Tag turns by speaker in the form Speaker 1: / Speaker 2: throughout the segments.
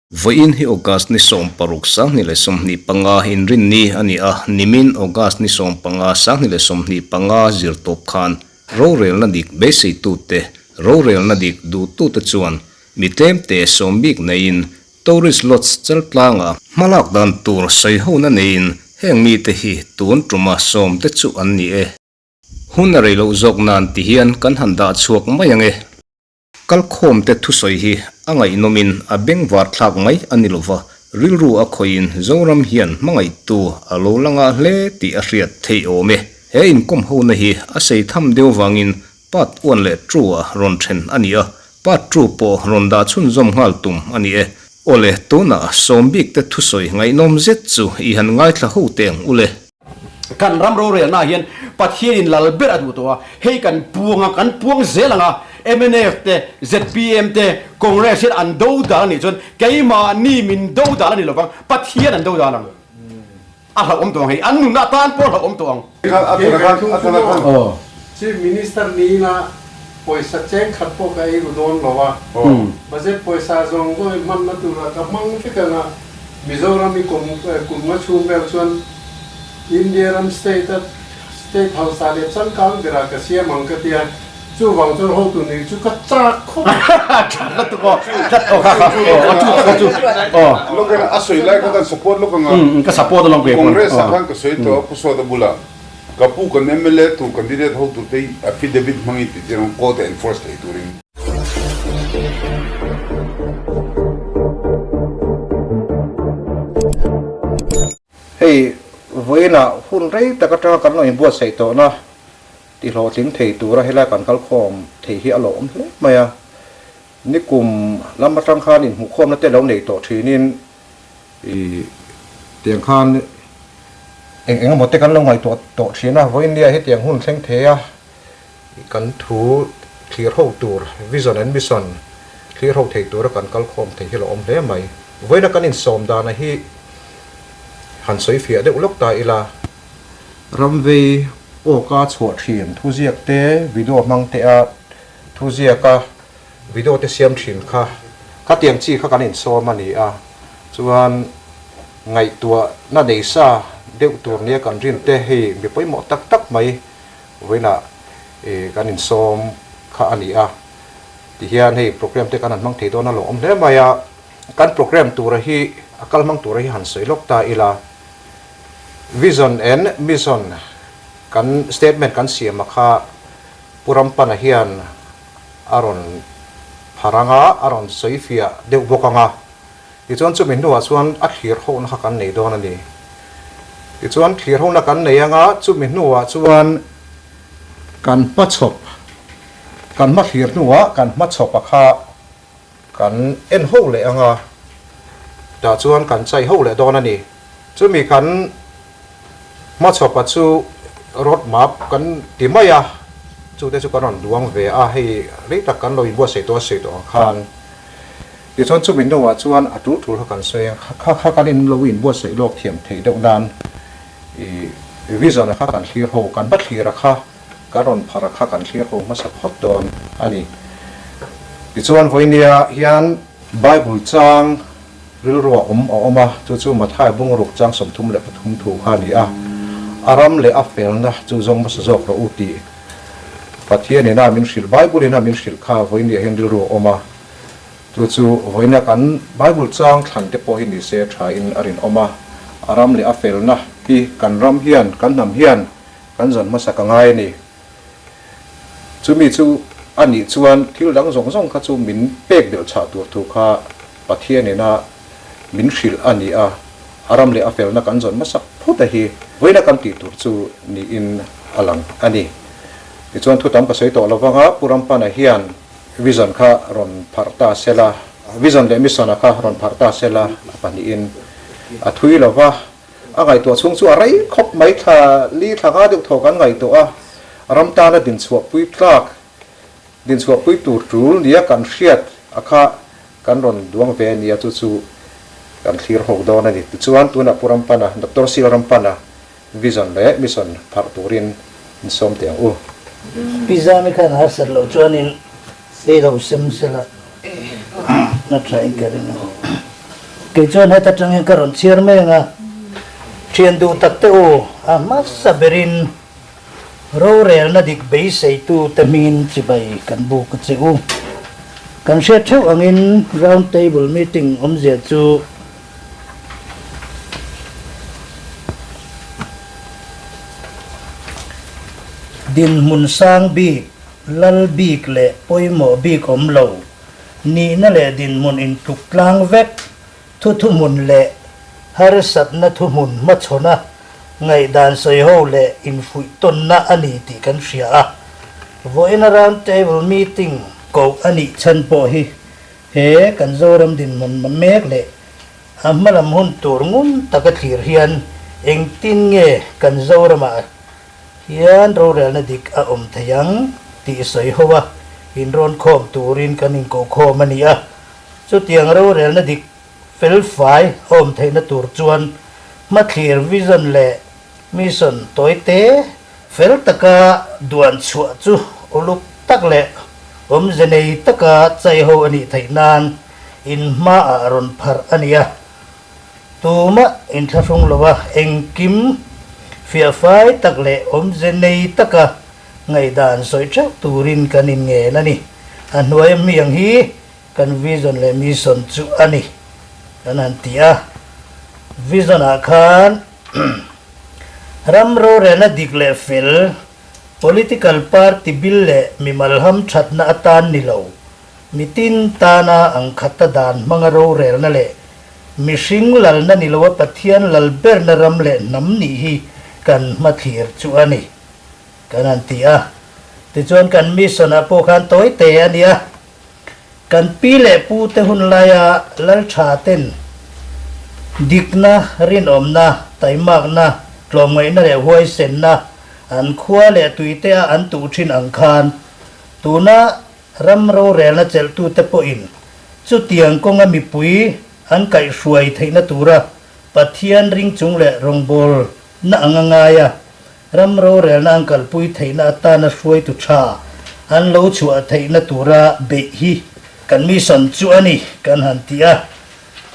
Speaker 1: Voin hi August ni som paruk sang ni le som ni panga in rin ni ani a nimin August ni som panga sang ni le som ni panga zir top khan RORELNA dik besi tu te RORELNA dik du tu te chuan mitlem te som bik nein tourist lots Chaltlanga malak dan tur sei hona nein heng mi te hi tun truma som te chu an ni e hunna reilo zok nan ti hian kan handa chuak mayange kal khom te thu soi hi angai nomin a beng war thlak mai anilova rilru a khoin zoram hian mangai tu alo langa hle ti a hriat thei ome he in kom ho na hi a sei tham deu wangin pat on le trua ron then ania pat tru po ronda chun zom ngal tum ani e ole tuna sombik te thu soi ngai nom zet chu I han ngai thla ho teng ule
Speaker 2: kan ram RORELNA hian pathian in lalber adu to hei kan puang zelanga MNF te ZPM te Congress an do da ni chon keima ni min do da ni lovang pathian an do da lang a ha om to hei an nu na tan por ha om to ang
Speaker 3: oh chief minister ni na poisa cheng khat po kai ru don lowa budget poisa jong go man na tu ra ka mang te kana Mizoram mi kum ma chum bel chon Indian state house ale chang kang dira ka sia mang ka tia chu wang chon ho tu ni chu ka cha kho
Speaker 2: la tu ko
Speaker 4: look at asoi like ka support look
Speaker 2: ka support long ke
Speaker 4: Congress kan ka soi to puso da bula kapu kan MLA tu candidate ho tu te affidavit mangi ti jero court enforce te turing
Speaker 5: hey voina hun rei takatra kan no in buat sei to na ti lo tling thei tu ra hela kan kal khom thei hi alo om hle maya nikum lam tang khan in hu khom na te lo nei to thinin I tiang khan eng mo te kan lo ngai to thina voinia he tiang hun thleng theya kan thu clear ho tur vision and mission clear ho thei tur kan kal khom thei hi lo om hle mai voina kan in som da na hi han soi fia de ulok ta ila ramve o ka chhuat thim thu ziak te video mang te a thu ziak ka video te siam thin kha ka tiang chi kha kan in so mani a chuan ngai tua na nei sa deu tur nia kan rin te hi mi poi mo tak tak mai voina kan in som kha ani a ti hian hei program te kan an mang thei don a lo om hle mai a kan program tur hi akal mang tur hi han soi lok ta ila vision and mission kan statement kan siam kha puram pana hian aron pharanga aron soifia deu bokanga ti chuan chu min nuwa chuan a thlir ho na kan nei don ani ti chuan thlir ho na kan nei anga chu min nuwa chuan kan pachop kan ma thlir nuwa kan ma chop kha kan en ho le anga ta chuan kan chai ho le don ani chu mi kan ma chopa chu road map kan timaya chu te chu kan duang ve a hei ri tak kan loi bo se to khan ti chon chu min no wa chuan atu thur kan se kha kan in loin bo se lok thiam thei deuh dan vision kha kan hlir ho kan bat hlir kha karon phara kha kan hlir ho ma sak hot don ani ti chuan voinia hian bible chang ril ro oma chu ma thai bung ruk chang som thum le pathum thu kha ni a aram le afel na chu zong ma zok ro uti pathian ina min shil bible ina min shil kha voinia hendil ro oma chu voina kan bible chang thlan te po hi ni se tha in arin oma aram le afel na hi kan ram hian kan nam hian kan zon ma sakangai ni chu mi chu ani chuan thil dang zong kha chu min pek del cha tur thu kha pathian ina min shil ani a aram le afel na kan zon ma sak phota hi voina kan ti tur chu ni in alang ani ti chuan thu tam ka sei to lawanga puram pa na hian vision kha ron pharta sela vision le mission kha ron pharta sela pani in a thui lawa a ngai to chung chu a rai khop mai kha li thanga deuh tho kan ngai to a ram ta na din chhuak pui tlak din chhuak pui tur rul nia kan hriat akha kan ron duang ve nia chu kan thlir ho do na ni chuan tuna puram pana dr sil ram pana vision le mission phar turin in som te u
Speaker 6: pizza me khan har sar lo chuanin se lo sem sela na try karin cái chọn hết tất nhiên cái rốn chiar mấy nga thiền du tắc te o amas saberin RORELNA dik BEI sei tu tamin chi bai kan bu ka cheu kan share theu angin round table meeting zia chu din mun sang bi lal bik le poimo bik lo ni na le din mun in tuklang vek thu mun le har sat na thu mun ma chona ngày đàn soi ho le in fui ton na ani ti kan ria a voin around table meeting ko ani chan po hi he kan zoram din mon mek le amalam hun tur ngun takathir hian eng tin nge kan zorama hian RORELNA dik a thayang ti soi howa in ron khom turin kanin ko khom ani a chu tiang RORELNA dik fel fai theina tur chuan ma clear vision le mission toy te fel taka duan chua chu uluk tak le zenei taka chai ho ani thainan in ma a ron phar ania tuma in thafung lowa engkim FAI tak le zenei taka ngai dan soi chak turin kanin nge nani anwai miang hi kan vision le mission chu ani kanan tia vision akhan ram RORELNA dik le fel political party bill le mimalham thatna atan nilo mitin tana ang khatadan manga RORELNA le mishing lalna nilowa pathian lalber na ram le namni hi kan mathir chu ani kanan tia ti chuan kan mission apo khan toy te ania kan pi le pu te hun laya lal tha ten dikna rin omna taimak na tlom ngai na le huai sen na an khua le tuite an tu thin ang khan tuna ram RORELNA chel tu te po in chu tiang konga mi pui an kai hruai theina tura pathian ring chung le rongbol na angangaya ram RORELNA angkal pui theina ta na hruai tu tha an lo chua theina tura BEI kan mission chu ani kan han tia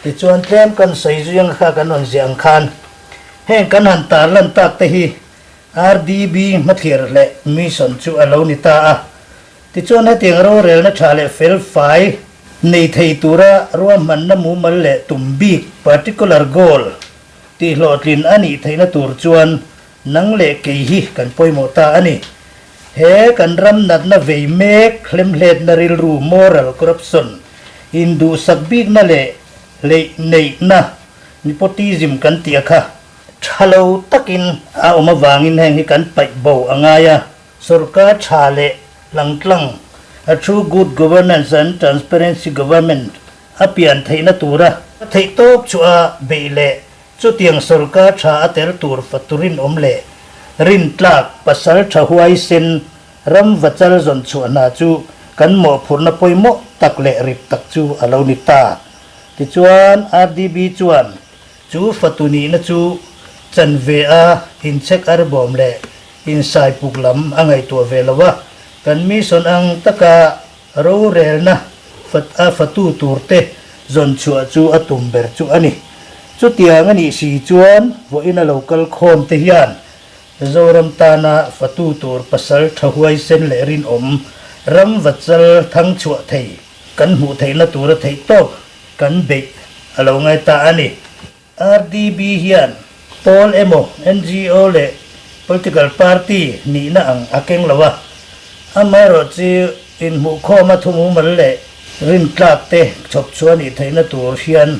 Speaker 6: ti chuan tlem kan sei zuyang kha kan on ziang khan heng kan han tar lan tak te hi RDB mathir le mission chu alo ni ta a ti chuan ha tiang RORELNA thale fel fai nei thei tura ruam man na mu mal le tumbi particular goal ti hlotlin ani theina tur chuan nang le ke hi kan poimo ta ani he kan ram nat na vei mek khlem hlet na ril ru moral corruption hindu sakbik na le nei na nepotism kan tia kha thalo takin a oma wangin heng hi kan pai bo angaya sarkar thale langtlang a true good governance and transparency government apian theina tura thei top chua beile chu tiang sarkar tha ater tur faturin omle rin tlak pasal tha huai sen ram vachal zon chu na chu kan mo phurna poimo takle rip tak chu alo ni ta ti chuan RDB chuan chu fatuni na chu chan ve a in check ar bom le in sai puklam angai to velawa kan mission ang taka RORELNA fatu turte zon chua chu atumber chu ani chu tiang ani si chuan vo in a local khom te hian zoram tana fatu tur pasal thahuai sen le rin om ram vachal thang chua thei kan mu theina tur thei to kan be alo ngai ta ani RDB hian Paul emo NGO le political party ni na ang akeng lawa amaro chi in mu khoma thumu mal le rin tlak te chop chuani theina tur hian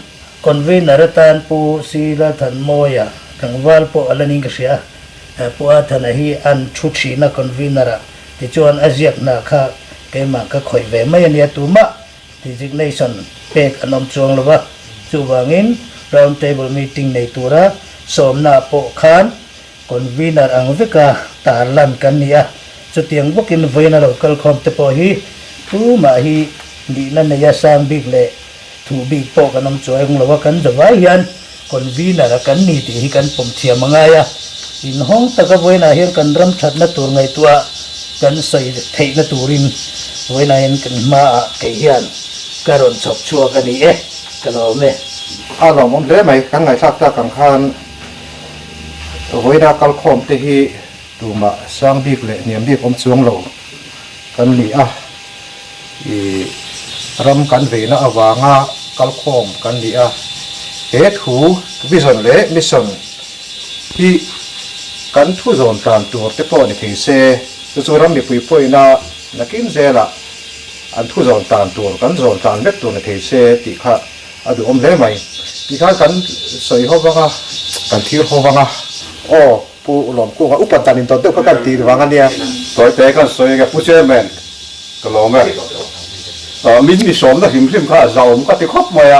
Speaker 6: convener tan pu sila than moya kangwal po alani ka sia po athana hi an thuthi na convener ti chuan aziak na kha keima ka khoi ve mai ania tuma designation pek anom chuang lawa chuwangin round table meeting nei tura somna po khan convener ang veka tarlan kan nia chu tiang bokin voina local khom te po hi tu ma hi ni na ya sang big le thu big po kanom chuang lawa kan zawai hian convener kan ni ti hi kan pom thia mangaya in hong taka voina hian kan ram thatna tur ngai tua kan sei theina turin voina hian kan ma ke hian karon chop chua kan ni e kalo me
Speaker 5: ลองมันเลยไหมกันไงสักตะกังคันไว้ดากัลคอมเตหีดูมาสร้างบิ๊กเลยเนี่ยบิ๊กอมช่วงโลกันนี่รำกันเวนะวางกัลคอมกันนี่เฮ็ดหูวิสันเละมิสันที่กันทุจนตามตัวเตปอนี่ที่เสตัวรำมีปุยปุยนักกินเจละอันทุจนตามตัวกันจนตามเม็ดตัวนี่ที่เสติค่ะดูอมเลยไหมที่ข้ากันสวยเขาบ้างกันที่เขาบ้างผู้หลอมกู้อุปทานินตอนเด็กก็กันตีว่างั้นเนี่ยตัวแต่กันสวยกับผู้เชี่ยวแมนก็ลองไหมมีสมนะหิมซิมข้าเราผมก็ติดครบมาอ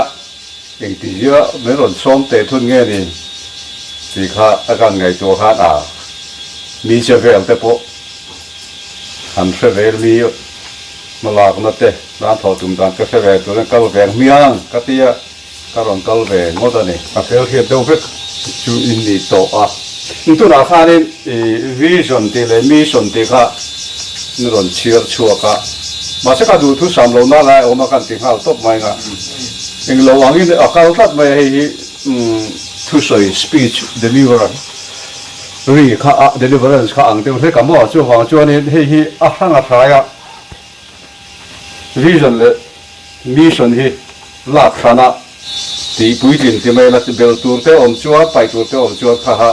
Speaker 5: ย่างที่เยอะไม่หล่นสมแต่ทุนเงี้ยนี่สิข้าอาการไงตัวข้ามีเชื่อเวลแต่พอหันเชื่อเวลมีมาลากนัดเตะร้านทอตุ่มตานก็เชื่อเวลตัวนั้นก็แวงเมียงก็ตีก็ร้อนก็แวงงดนี่มาเที่ยวเที่ยวเดี๋ยวเพิ่งจูอินดีโตตัวนักข่าวนี่วิชั่นที่เลยมิชั่นที่ข้านี่ร้อนเชื่อชัวร์ข้ามาสักการดูทุกสามโลน่าเลยออกมากันที่ข้าวตบไม่ก็เองเราหวังอินอาการทัดไม่ให้ทุกส่วน speech deliverance รีข้า deliverance ข้าอังเดียวเท่กับมั่วจู่หวังจู่นี่ให้ทั้งอาทายวิชั่นเลยมิชั่นที่ลักษณะที่ปุยจินที่ไม่ละเบลตัวเตอมจวดไปตัวเตอมจวดข้า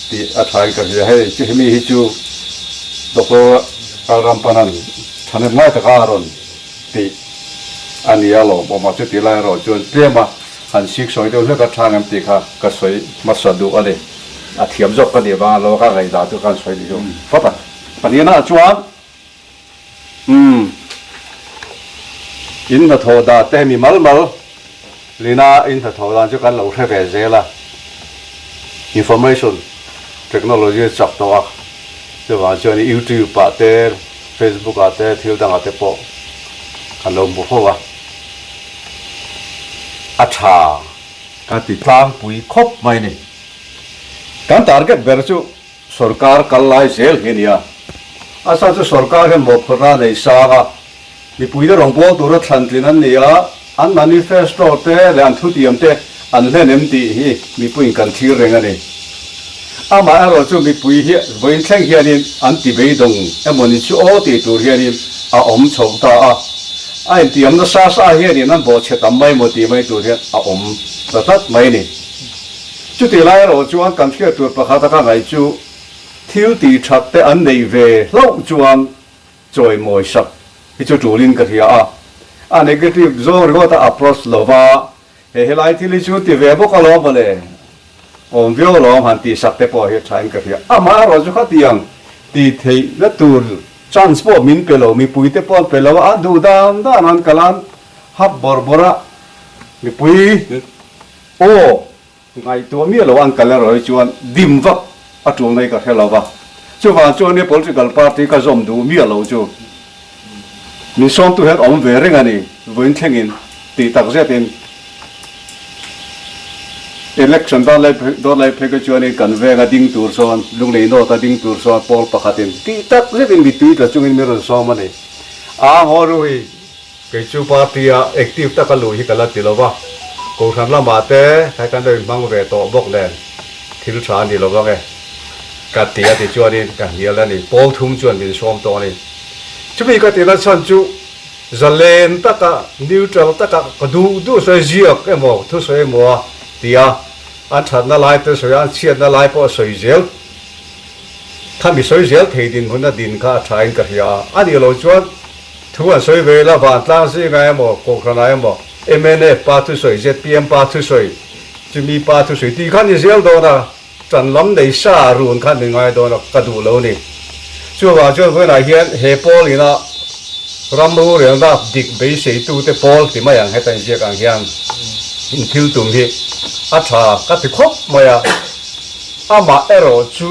Speaker 5: ที่อาทายกันจะให้ที่มีให้จู่ดอกการรำปนันท่านไม่ตะการอนที่อันนี้เราบอกมาจุดที่ไรเราจวนเตรียมมาหันชิกสวยเดียวเลือกกระชางอันตีค่ะก็สวยมาสะดุอะไรเทียมจบกันเดี๋ยวบ้านเราข้างไรด่าตัวกันสวยดีอยู่ฟัดปัญญาหน้าจวนอินทโทดาเตมีมัลลีน่าอินทโทดาจุกันเราเทเวเซล่ะ information technology จับตัวเดี๋ยวว่าจวน YouTube ปะเตอFacebook อาเตทิลดังอาเตปอกันลงบุพวะอาชาการติดตามปุยครบไหมนี่การทาร์เก็ตเบอร์จูสุรการกัลไลเซลเฮียอาศัยจูสุรการเห็นบอกพระในสากะมีปุยได้ลงบอกตัวรถทันทีนั้นเนี่ยอัน manifesto เตะและอันทุติยมเตะอันเล่นเอ็มดีมีปุยกันที่เรื่องนี้มาเราจะมีปุยเฮียวันแข่งเฮียนี่อันที่ไปตรงมันจะโอ้ตีตัวเฮียนี่อมชงตาไอ้ที่มันซาเฮียนี่นั่นบอกเชื่อทำไม่หมดที่ไม่ตัวเฮียอมแต่ทัดไม่นี่จุดที่ไรเราจวนกันเชื่อตัวประคาตะกันไงจูทิวตีชัดแต่อันในเวเราจวนจอยมวยสักที่จะจูลินกันเฮียอันนี้ก็ที่โซ่เรียกว่า approach หรือว่าเฮ้ยไรที่ลิจูที่เวบุกล้อมาเลยผมวิวลองหันตีสักแต่พอเหตุใช้กันเฮียมาเราจะขัดยังตีเทและตัวจันสปอมินเปล่ามีปุยเตปอนเปล่าดูด้านนั้นกันฮับบอร์บระมีปุยโอ้ไงตัวมีเราอันกันแล้วเราชวนดิมวักตัวไหนก็เท่าว่าชวนชวนเนี่ย political party ก็จอมดูมีเราจูมีส่วนตัวเหตุเวรงันนี่วันเช่นตีตักเสียเป็นelection ตอนแรกเพก็ชวนกันเวงดิ้งตัวส่วนลุงเลนโนตดิ้งตัวส่วนพอลปะขัดที่ตักเสียเป็นบิดตัวจุงอินมีรสส่วนมันนี่ฮอรุยเกิดจูปาร์ตี้active ตักลุยกันละติลว่ากูทำละมาเต้ใครกันได้บังเวทตัวบอกแดนทิลชานี่เราว่าไงกัดตีติจวนนี่กันเฮียแล้วนี่พอทุ่มจวนเป็นส่วนตัวนี่จะมีกัดตีละชันจูจะเล่นตักนิวทรัลตักก็ดูสวยเจียกไอ้หมอทุสวยหมอที่อันฉันน่าไล่ตัวสวยอันเชียนน่าไล่พอสวยเจลถ้ามีสวยเจลเทดินคนน่ะดินข้าใช้กันเฮียอันนี้เราชวนทุกวันสวยเวลาวันตั้งสิไงหมอโกขนาดหมอMNF ปาทุสวย ZPM ปาทุสวยจะมีปาทุสวยที่ขั้นนี้เจลโดนจันล้ำในซารุนขั้นหนึ่งไงโดนกระดูแล้วนี่ช่วยว่าช่วยเพื่อนเฮียนเฮปอลนี่นะรำรู้เรื่องนั้นดิกเบสต์ตัวเตปอลที่ไม่อย่างให้ตั้งเสียกันเฮียนทิวตุงที่อาชาก็ติดครบมามาโรจู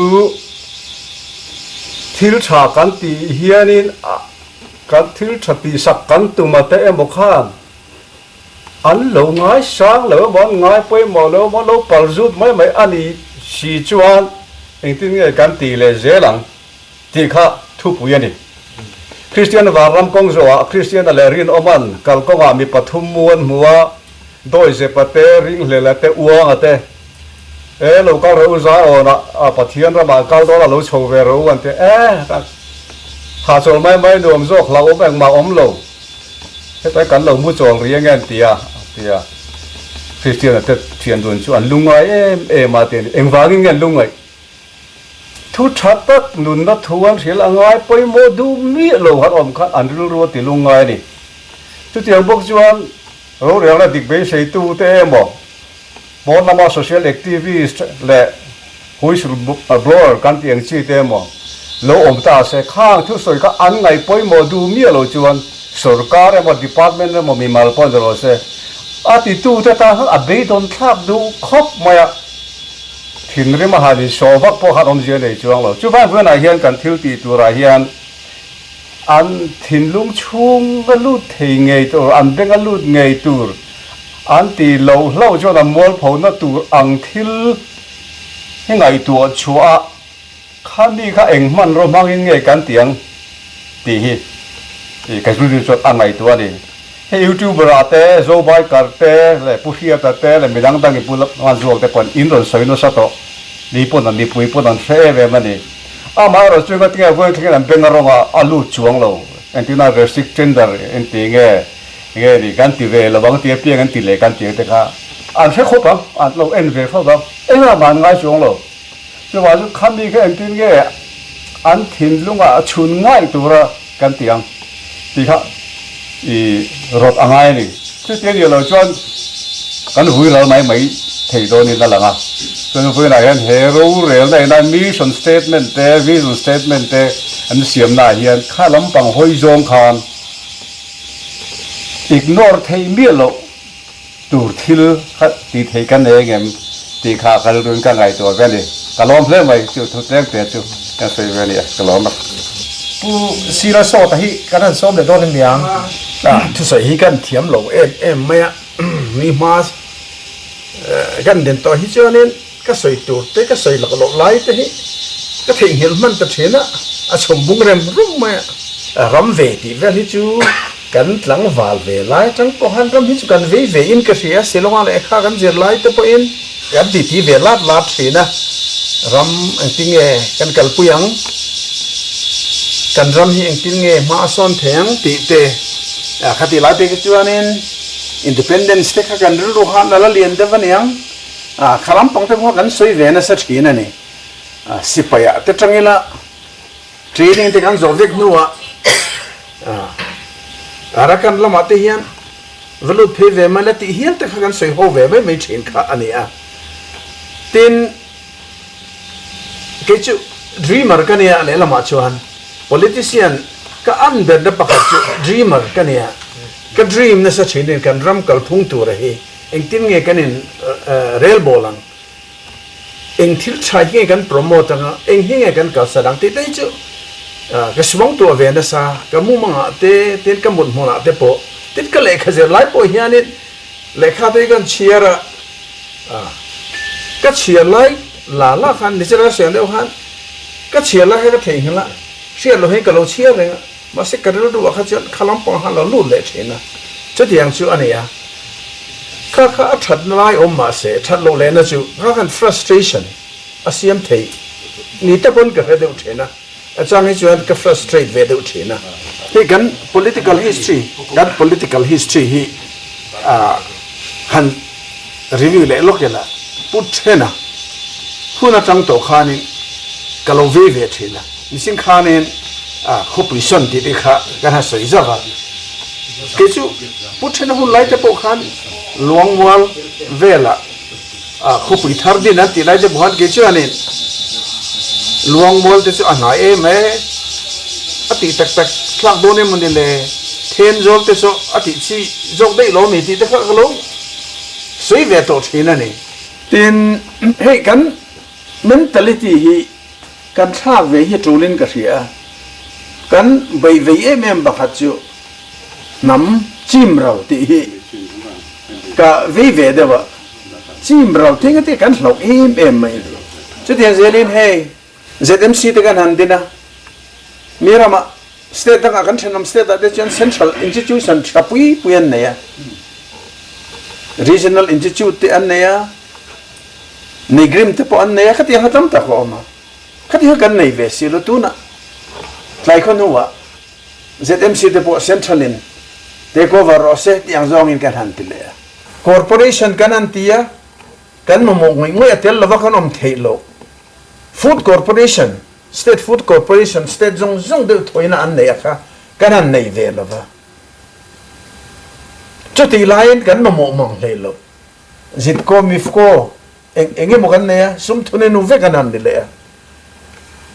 Speaker 5: ทิลชากันตีเฮียนินกันทิลชาตีสักกันตุมาเตะมกขันอันเหล่าง่ายสร้างเหล่าบ้านง่ายไปหมดเหล่าบ้านเหล่าปลจุดไม่อันนี้สีจวนเองที่นี่กันตีเลยเจลังที่ข้าทุบยันนี่คริสเตียนวารำกงโจคริสเตียนอะไรเรียนอมันกัลก็ว่ามีปฐุมมวลมัว
Speaker 3: đôi sẽ bắt té ring lệ là té uang à té lâu cao rồi giá ở na bắt thiên ra mà cao đó là lâu chầu về rồi anh té hạ chầu mấy nuông rốt là ôm mà lâu cái tay cắn lâu mua chầu riêng anh tia Christian là té chuyện đồn chú anh lung ngay em mà tiền em vang nghe lung ngay thu chặt tất nôn nó thu anh sẽ là ngay bơi mô du mi lâu hát om khát anh ru thì lung ngay đi chú tiếng bốc chú anh rồi là địch bế xây tu té em bỏ một năm social activist lệ whistleblower kan tiếng chi té em bỏ lâu om ta sẽ khang thu soi các anh ngay bơi mô du mi lâu chú anh सरकार em department em mi mal pon rồi sẽ tu té ta à bế don tháp du khóc mày thiên ri mà hadi sovak po hat om je nei chuang lo chu van na hian kan thil ti tu ra hian an thin lung chung ga lut thei ngei tur an beng a lut ngei tur an ti lo hlo cho na mol pho na tur ang thil he ngai tu chua khami kha eng man ro mang in ngei kan tiang ti hi ka ru ru chot an ngai tu ani he youtuber ate zo bai karte le puhia tate le midang dang ipul wan zuak te pon in ron soi no sa to ni pon an ni pui pon an fe ve mani ma ro chu ga tinga vo thing an beng ro nga alu chuang lo antina restrict gender en ti nge ni kan ti ve lo bang ti piang an ti le kan ti te kha an fe khop an lo en ve pho ba en man ngai chuang lo chu wa chu khami ke en tin nge an thin lunga chun ngai tu ra kan tiang ti kha rốt angai này, chứ tiếng gì là cho cái vui là mấy thầy đó nên là ngà, cho nên vui này anh hero này là mission statement thế, vision statement thế, anh xem này hiện khá lắm bằng hoi zong khan, ignore thầy miết lộ, tur thil thì thầy cái này em thì khá cái luôn cái ngày tuổi bên này, cái lom lên mày chịu thuộc tiếng Việt chứ, cái xây bên này cái lom đó.
Speaker 2: si la so ta hi kan som le don miang thu sai hi kan thiam lo em maya mi mas kan den to hi chonin ka soi tu te ka soi lak lo lai te hi ka thing hil man ta thena a chom bung rem rum ma ram ve ti vel hi chu kan tlang wal ve lai chang ko han ram hi chu kan ve in ka ria selonga le kha kan jer lai te po in kan ti ve lat thena ram ang tinge kan kalpuyang kan ram hi engtin nge ma son theng ti te khati la pe chuanin independence te kha kan ru han la lian de vaniang khalam pang te ho kan soi ve na sa thina ni sipaya te tangila training te kan zo vek nuwa arakan lama te hian velu phe ve ma la ti hian te kha kan soi ho ve mai thin kha ani a tin ke chu dreamer kan ya le lama chuan politician ka under da pakhat dreamer kania ka dream na sa chinin kan ram kal phung tu rahi engtin nge kanin rail bolang eng thil thai nge kan promote nga eng hinge kan ka sadang ti te chu ka swang tu ve na sa ka mu manga te ten ka mun hona te po tit ka le kha je lai po hianin le kha te kan chiara ka chiar lai la khan ni chara sen deu han ka chiar lai ka thei hla chia lo hay cả lo chia rồi mà sẽ cả đứa đua khác chuyện khá lắm bằng hàng lo lụt lệ thế na chứ tiếng chú anh à khá thật lại ôm mà sẽ thật lo lệ na chú khá khăn frustration à xem thấy ni ta vẫn cả đều thế na à chẳng hay chuyện cái frustrate về đều thế na thì cái political history hi han review lệ lúc cái là put thế na hu na trăng tổ khani cái lo về thế na mình khá nên khopri son thì đi khá cái ha soi ra vào cái chú bút trên hôn lại cho bộ khán luang wal về là khopri thar đi nè thì lại cho bộ khán cái chú anh luang wal thì chú anh nói em ấy tí tắc tắc lạc đôi em mình để thiên dọc thì chú tí chỉ dọc đây lo mình thì tắc khác lo suy về tổ thế này tiền hệ cái mentality hi kan thak ve hi trulin ka ria kan bei ve em bakhat chu nam chim rau ti hi ka ve dewa chim rau thing te kan hlo em mai chu tian zelin he ZMC te kan han dina mirama state ta kan thenam state ta chen central institution chapui puyan ne ya
Speaker 3: regional institute te an neya negrim te po an neya khati hatam ta ko ma khati ha kan nei ve si lo tu na tlai khon huwa ZMC te po central in take over ro se tiang zong in kan han ti le corporation kan an tia kan mo ngoi ngoi atel lova kan om theilo food corporation state food corporation state zong zong de thoina an neya kha kan an nei ve lova cho ti lain kan mo mong le lo zit ko mif ko enge mo kan ne sum thune nu ve kan an le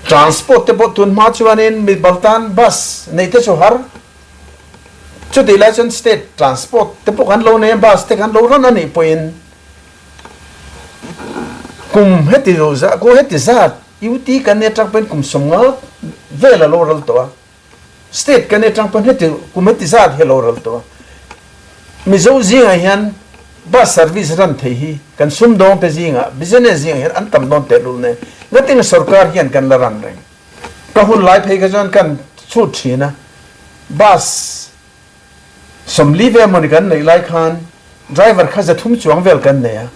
Speaker 3: transport te bo tun ma chuanin mi baltan bus nei te so har cho ti lai chen state transport te bo kan lo ne bus te kan lo ran ani poin kum heti ro za ko heti za uti kan ne trak pen kum somnga ve la lo ral to state kan ne trak pen heti kum heti za he lo ral to mizo zinga hian bus service ran thei hi kan sum dong te zinga business zinga hian an tam don te lu ne ngating sarkar hian kan la ran reng ka hun lai phei ka jon kan chu thina bus som live mon kan nei lai khan driver kha za thum chuang vel kan ne ya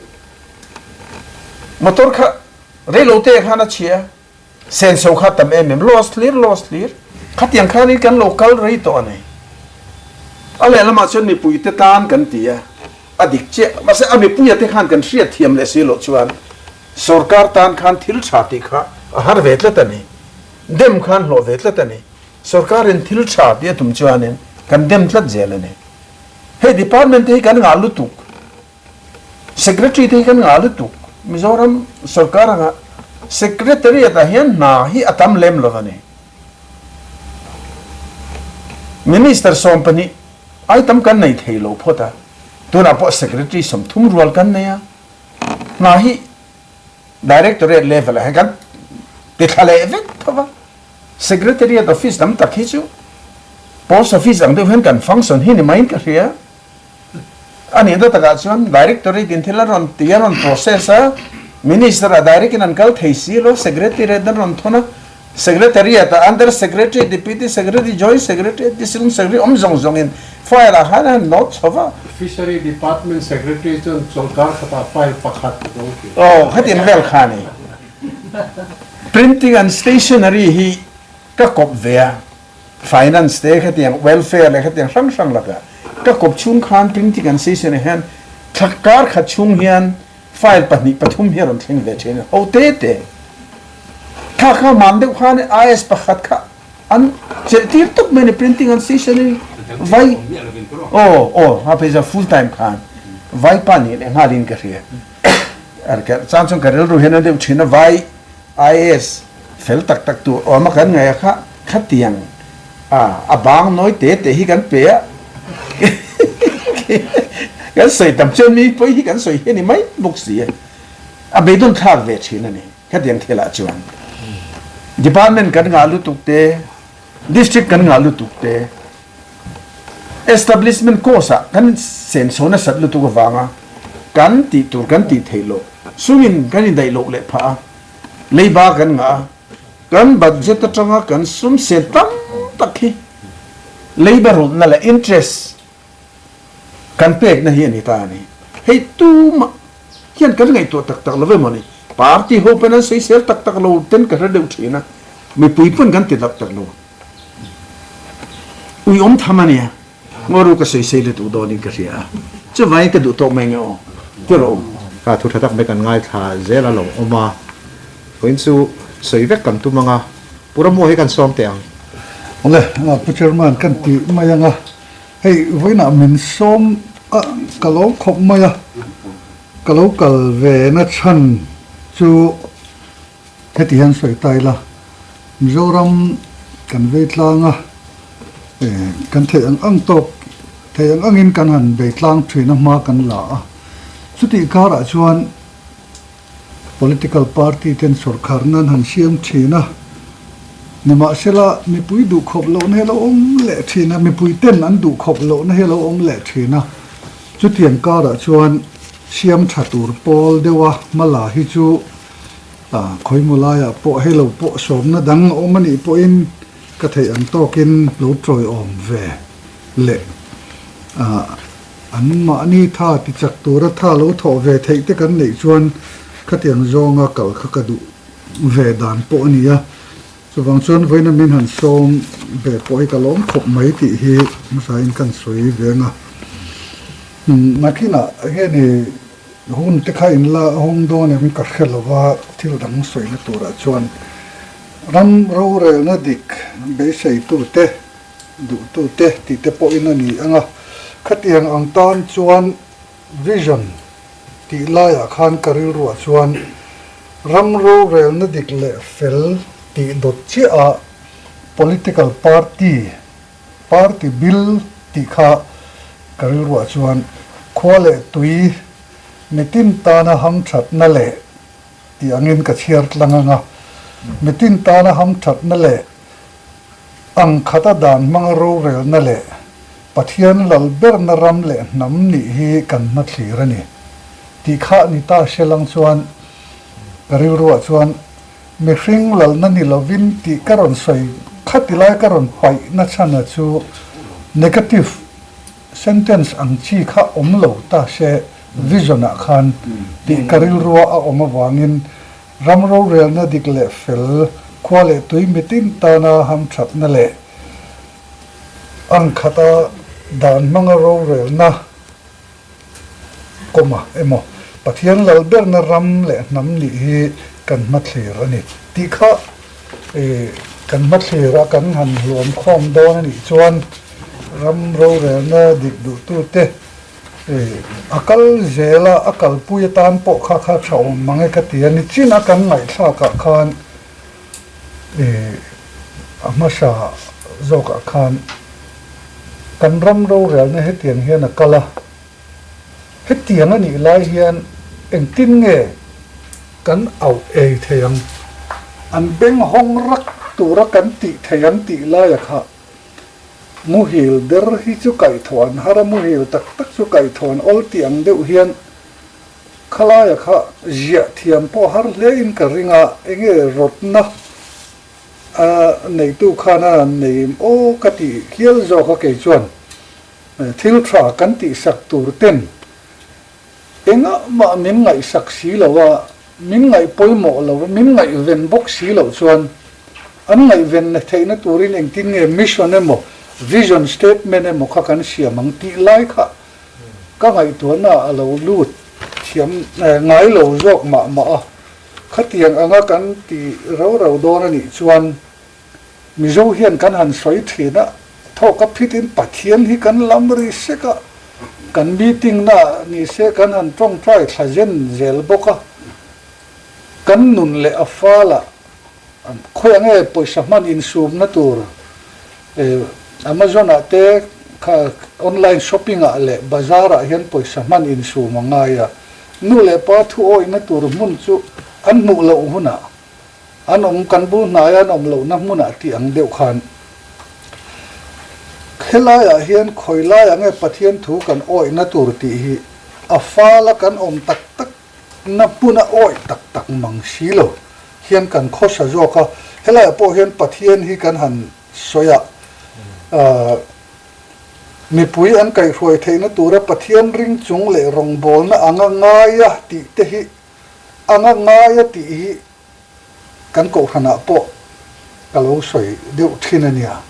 Speaker 3: motor kha relo te khana chia sen so kha tam em lost clear khatiang khani kan local rei to nei ale lama chon mi pui te tan kan tia adik che mase ami puya te khan kan ria thiam le si lo chuan sarkar tan khan thil chati kha har vetla tani dem khan lo vetla tani sarkar in thil cha dia tum chuanin kan dem tlat jela ne he department te kan nga lu tuk secretary te kan nga lu tuk mizoram sarkar nga secretary ta hian na hi atam lem lo ne minister sompani ai tam kan nei thei lo phota tuna po secretary som thum rual kan ne ya na hi directorate level ha kan te khale event thova secretariat office tam takhi chu post office ang de hen kan function hi ni main ka ria ani da ta ga chuan directorate din thila ron tiaron process a minister a direct in ankal thei si lo secretariat dan ron thona secretariat under secretary deputy secretary joint secretary district secretary zong in file a hana not sova fishery department secretary chon sarkar khata file pakhat
Speaker 5: oh khatin vel khani printing and stationery hi ka kop ve finance te khatiang welfare le khatiang sang laga ka kop chung khan printing and stationery han thakar kha chung hian file pani pathum hian thing ve chen ho te kha man de khan is pakhat kha an tir tuk many printing and stationery vai ha pe ja full time khan vai pani le ngalin ka ria ar ka samsung ka rel ru hena de china vai is fel tak tu o ma kan ngai kha khatiang abang noi te hi kan pe kan soi tam chen mi poi hi kan soi he ni mai buk si a be don thak ve china ni khatiang thela chuan department kan ngalu tukte district kan ngalu tukte establishment course kan sen sona satlu tu wanga kan ti tur kan ti thailo sumin kan in dai lo le pha leiba kan nga kan budget atanga kan sum se tam takhi leiba ro na la interest kan pek na hi ni ta ni hei tu ma kian kan ngai to tak lo ve mani party ho penan sei sel tak lo ten ka ra deu thina mi pui pun kan ti tak lo ui thamania ngoru ka sei le tu do ni ka ria che vai ka du to mai ngo ke ro
Speaker 7: ka thu thatak me kan ngai tha zela lo oma koin chu sei vek kan tu manga pura mo he kan som te ang
Speaker 8: ole chairman kan ti mayanga hei voina min som kalo khop maya kalo kal ve na chan chu heti han soi tai la mizoram kan ve tlanga kan the ang top the ang in kan han ve tlang thina ma kan la chuti kara chuan political party ten sarkar nan han siam thina nima sela mi pui du khop lo ne lo le thina mi pui ten an du khop lo na helo le thina chutian kara chuan siam thatur pol dewa mala hi chu khoi mulaya po helo po som na dang omani po in ka thei an tokin lo troi om ve le อันมานี่ท่าติจักตัวท่าโลทอเวทเทกันในชวนขัดยังจงอาเก่าขกระดูเวดานปนี่อะส่วนชวนไว้นั้นมันหันโซมเวปอยกระล้มขบไม่ติเหมาใส่กันสวยเวงอ่ะมาที่น่ะเฮ้นี่หุ่นที่ใครอินละห้องโดนเนี่ยมันกัดเข้าแล้วว่าที่เราดังสวยในตัวชวนรำเราเรลน่ะดิกเบสตูเตดูตูเตติเตปอินนี่อ่ะขัดยังอังตอนชวนวิชั่นที่ลายอาคารการิรัวชวนรำเราเรลน่ะดิกเล่เฟลที่ดดเชีย political party bill ที่ข้าการิรัวชวนขวาเล่ตุยมิตินตานะฮัมชัดนั่นแหละที่อังเงินกับเชียร์ลังงะมิตินตานะฮัมชัดนั่นแหละอังขัดดานมังรูเรลนั่นแหละปัทยันหลับเบอร์นรำเล่น้ำนี่ฮีกันนัดสีระนี่ที่ข้านิตาเชลังชวนกริรัวชวนมีฟิงหลับนั่นนี่เราวินที่กระรอนใส่ขัดที่ไล่กระรอนไปนัชนะชู negative sentence อังชีข้าอมเหลวตาเชวิจนาคันที่กริรัวออกมาวางินรำเราเรียนน่ะดิกเล่เฟลควาเล่ตุยมิตินตานะฮัมชัดนั่นแหละอังขัดดานมังเราเรียนนะก็มาโมปัทยันหลับเบอร์นรำเล่น้ำนี่กันมัดเสียนี่ที่ข้ากันมัดเสียกันหันรวมข้อมโดนนี่ชวนรำเราเรียนน่ะดิกดูตัวเตakal zela akal puyetan po kha kha chau mange ka ti ani chin akan ngai tha ka khan amasha zoka khan kan ram ro rel na hetian hian akala hetian ani lai hian eng tin nge kan au theyang an beng hong rak tura kan ti theyang ti lai kha muhil der hi chu kai thon hara muhil tak tak chu kai thon ol tiang deuh hian khalaya kha zia thiam po har le in ka ringa enge rotna nei tu khana nei o ka ti hial zo ka ke chuan thil thra kan ti sak tur ten enga ma min ngai sak si lawa min ngai poimo lawa min ngai ven bok si lo chuan an ngai ven na theina turin eng tin nge mission emo vision statement emo kha kan siamang ti lai kha ka ngai tu na alo lut siam ngai lo jok ma khatiang anga kan ti ro don ani chuan mizo hian kan han soi thina thoka phitin pathian hi kan lamri seka kan meeting na ni se kan han tong trai thajen zel boka kan nun le afala khoyange poisa man in sum na tur Amazon ate kha online shopping a le bazar a hian poisa man in su mangaya nu le pa thu oi na tur mun chu an mu lo huna an om kan bu na ya om lo na mun a ti ang deuh khan khela ya hian khoila ya nge pathian thu kan oi na tur ti hi afala kan om tak tak na puna oi tak tak mang silo hian kan khosa zo kha hela po hian pathian hi kan han soya mi pui an kai roi theina tura pathian ring chung le rong bol na anga ngaya ti te hi anga ngaya ti hi kan ko hana po kalo soi deu thinania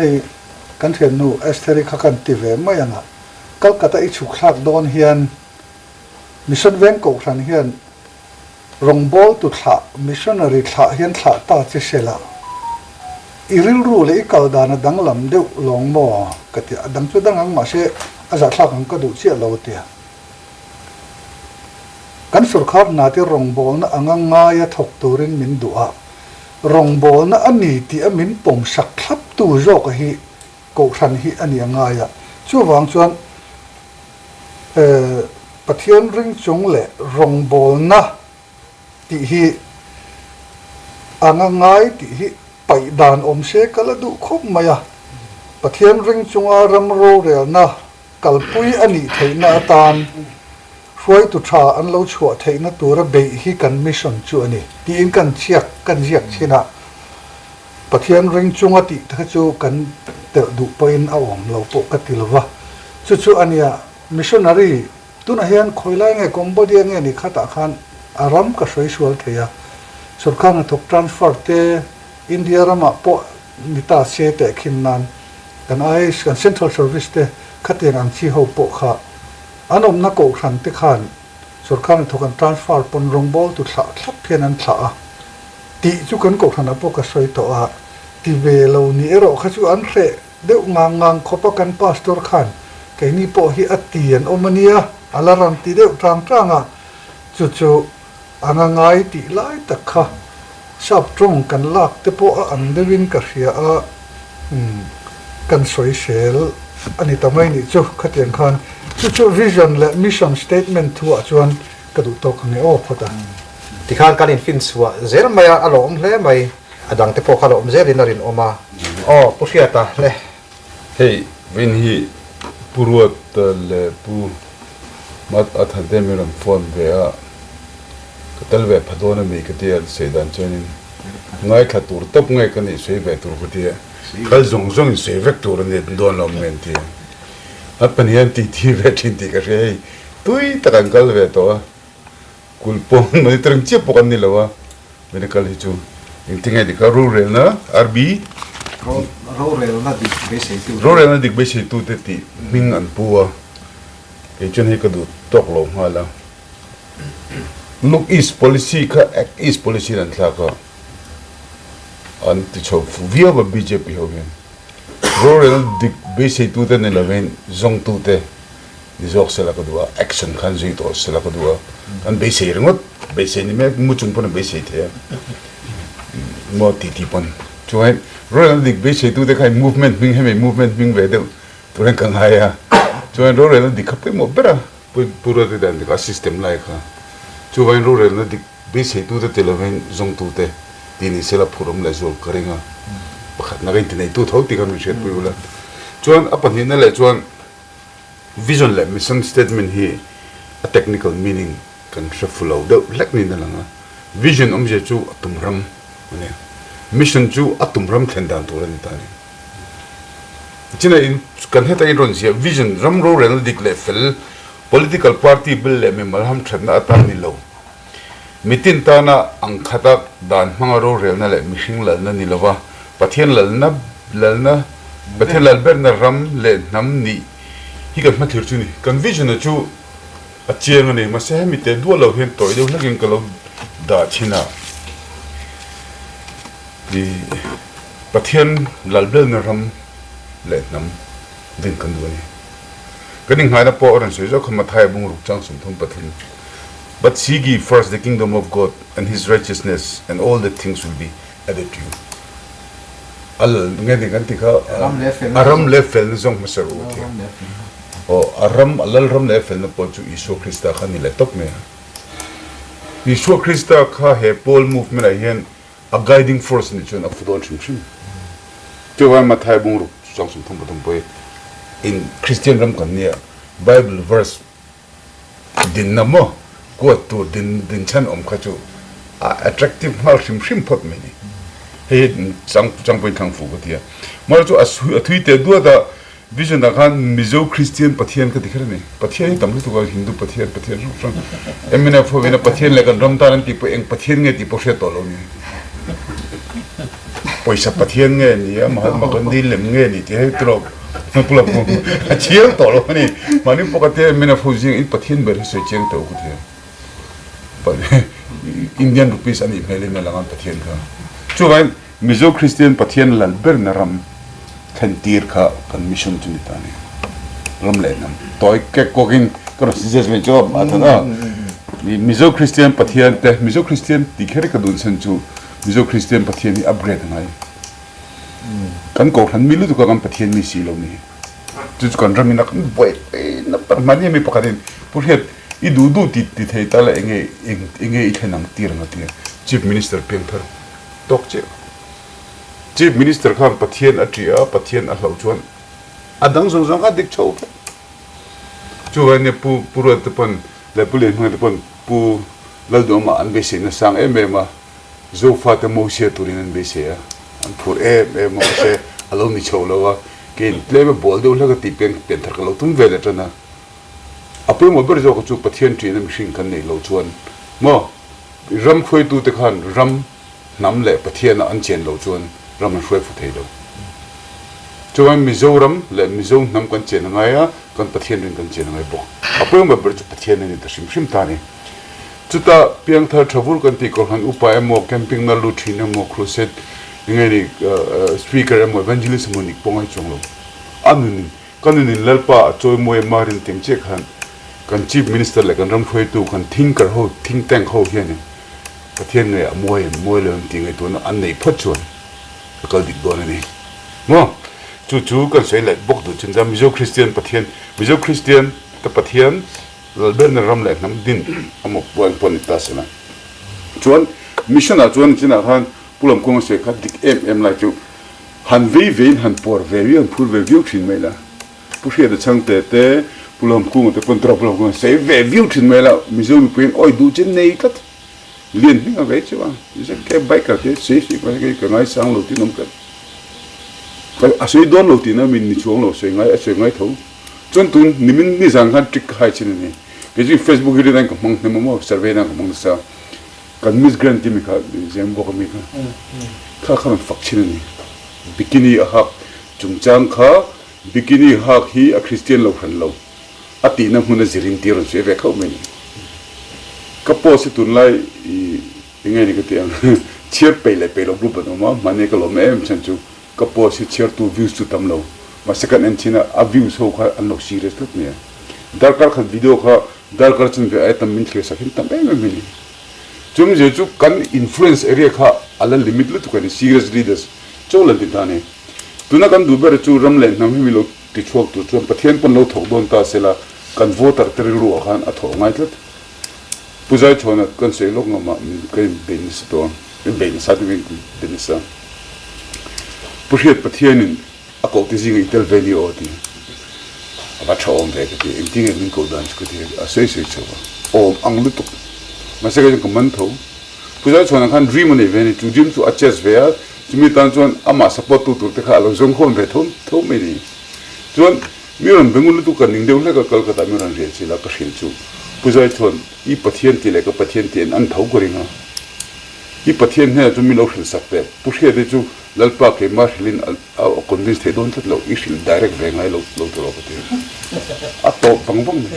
Speaker 8: ei kan thian nu esteri kha kan ti ve mayanga kalkata I chuk thak don hian mission ven ko than hian rong bol tu tha missionary tha hian tha ta che sela iril ru le ikal dana danglam deuh long mo katia dang chu dang ang ma se aza thlak ang ka du che lo tia kan surkhar na ti rong bol na anga nga ya thok turin min du'a rong bol na ani ti amin pom sak thlap tu zo ka hi ko than hi ani anga ya chu wang chuan pathian ring chung le rong bol na ti hi anga ngai ti hi pai dan om se kala du khop maya pathian ring chunga ram ro rel na kalpui ani theina tan huai tu tha an lo chhuwa theina tura BEI hi kan mission chu ani ti in kan chiak kan jiak china pathian ring chunga ti tha chu kan te du poin a om lo po ka tilwa chu chu ania missionary tuna hian khoilai nge Cambodia nge ni khata khan aram ka soi sual theya sarkar na thok transfer te India rama po nita se te khinnan kan ais kan central service te khateng ang chi ho po kha anom na ko khan te khan sarkar na thok transfer pon rongbol tu thla thlap phian an thla ti chu kan ko thana po ka soi to a ti ve lo ni ero kha chu an re de ngang khopa kan pastor khan ke ni po hi atian omania alaram ti de tranga chu angangai ti lai takha sap trong kan lak te po an devin ka ria a kan soi sel ani tamai ni chu khatien khan chu vision le mission statement thu a chuan ka du to khang e o phota
Speaker 5: ti khan kalin fin suwa zer maya alom hle mai adang te po khalom zerin arin oma pusiata le
Speaker 4: Hey, when he puruat le pu mat athademeram phone vea katalve phadona me katia sedan chanin ngai khatur top ngai kani sei ve tur kutia khal zong zong sei vek tur ne don lom menti apan yan ti ve tin ti ka sei tui takangkal ve to kulpon mani trang che pokan ni lawa mene kal hi chu intinga di ka RORELNA RB
Speaker 7: RORELNA dik base tu
Speaker 4: RORELNA dik base tu te ti ming an puwa ke chon hi ka du tok lo hala look is policy ka act is policy nan thla ka an ti chho via ba BJP ho gen RORELNA dik base tu te ne laven zong tu te ni zok sela ka duwa action khan zui to sela ka duwa an base ringot base ni me muchung pon base the mo TITI pon chuai RORELNA dik base tu te khai movement ming heme movement ming ve de turen kang haya chuai RORELNA dik khap mo bera pura de dan ka system lai kha chuai RORELNA dik base tu te televen zong tu te tini sela phurum la zol karenga pakhat na gain tinai tu thau ti kan shet pula chuan apan hin na le chuan vision le mission statement hi a technical meaning kan shaflo de lek ni na langa vision om je chu atumram ne mission chu atumram thendan tu ran tani china in kan heta in ron sia vision ram RORELNA dik le fel political party bill le me malham thna atan ni lo mitin tana ang khatak dan manga RORELNA le mihing lalna ni lawa pathian lalna pathian lalberna ram le nam ni hi kan ma thir chu ni kan vision chu a chiang ani ma se mi te du lo hen toy de lagin ka lo da china di pathian lalberna ram le nam din kan du ni kaning haina po oran se jo khama thai bung ruk chang sum thum pathian but seek ye first the kingdom of God and his righteousness and all the things will be added to you al ngani kan ti kha aram le fel zong masaru thi o aram alal ram le fel na po chu isu krista khani le tok me isu krista kha he pol movement a hian a guiding force ni chun of don chim chim chu wa ma thai bung ru chang sum thum patum poi in Christian ram kan nia Bible verse din namo ko tu din chan om kha chu attractive mal shim pot me ni he chang poi thang fu ko tia mar chu a thui te du da vision da khan mizo Christian pathian ka dikhra ne pathian tam lu ka Hindu pathian ru emina fo vena pathian le kan ram taran ti po eng pathian nge ti po she to lo ni poisa pathian nge ni Mahatma Gandhi lem nge ni ti he tro pula po a chiang to lo ni mani po ka te emina fo jing in pathian ber se chiang to ko tia Indian rupees ani mele na langan pathian ka chuan mizo Christian pathian lal ber na ram thantir kha kan mission chuni tani ram le nam toy ke kokin ko sis me job atana mizo Christian pathian te mizo Christian tikhere ka dun san chu mizo Christian pathian ni upgrade ngai kan ko han milu tu ka kan pathian mi si lo ni chu kan ram ina kan boy na par mani mi pakarin purhet I du ti thei ta la enge i thenang tir na ti chief minister pengthar tok che chief minister kham pathian atria pathian a hlau chuan adang zong zong a dik chho chuan ne pura te pon le pule ma te pon pu lal do ma an be se na sang ma zo fa te mo se turin an be se an phur mo se alo ni chho lo wa ke le bol do la ka ti pen thar ka lo tum ve le tana apoi mo ber zo ko chu pathian tri nam hring kan nei lo chuan mo ram khoi tu te khan ram nam le pathian an chen lo chuan ram an hruai fu thei lo chuan mizoram le mizo nam kan chen ngai a kan pathian ring kan chen ngai bo apoi mo ber chu pathian ni ta sim sim ta ni chuta piang tha thavur kan ti ko han upai mo camping na lu thina mo crusade ngai ni speaker mo evangelist mo ni pongai chonglo anuni kanuni lalpa choi moi marin tem che khan kan chief minister le kan ram khoi tu kan thinker ho think tank ho hian pathian ne moi le ting ai to na an nei phot chuan kal dik don ni mo chu kan sei le bok du chin jam mizo christian pathian mizo christian ta pathian lalber na ram le nam din amo pon pon ta sena chuan mission a chuan china khan pulam kong se kha dik em la chu han vein han por vewi han phur vewi thin mai la pushia de changte te pulam kong te pon tra pulam kong se vewi thin mai la mizo mi pen oi du chen nei kat lien ni ga ve chwa je ke bai ka ke se ke ngai sang lo ti nom ka a sei don lo ti na min ni chuang lo se ngai tho chon tun nimin ni jang khan trick khai chin ni ke ji facebook ri dan ka mang ne mo survey na ka mang sa kan miss grant ti mi ka jam bo ka mi ka kha fak chin ni bikini a hak chungchang kha bikini hak hi a christian lo khan lo ati na huna ziring ti ron se ve khau me ni ka po se tun lai ngai ni ka ti ang chier pe le pe lo bu ba no ma mane ka lo me em chan chu ka po se chier tu views tu tam lo ma second and china a views ho kha an lo serious tut ne darkar kha video kha darkar chun ve ai tam min thle sakhin tam me me ni chum je chu kan influence area kha ala limit lu tu kan serious leaders cholan ti tane tuna kan du ber chu ram le nam mi lo ti chok tu chu pathian pon lo thok don ta sela kan voter ter ru khan a tho ngai tlat puzai chona kan se lok ngama kai ben sto ben sa tu ben sa pushet pathianin a ko ti jing itel value oti aba chom ve ke ti ting min ko dan ko ti a se chawa o ang lu tu ma se ga ko man tho puzai chona khan dream ne ve ni tu dream tu achas ve a chumi tan chuan ama support tu te kha lo zong khon ve tho me ni chuan miron bengun tu kan ning deu le ka kolkata miron re chi la ka hil chu puzai chuan I pathian ti le ka pathian ti an thau ko ringa I pathian he chu mi lo hil sak te pushia de chu lalpa ke mar hilin a convince the don tat lo I hil direct ve ngai lo to ro ka ti a to bang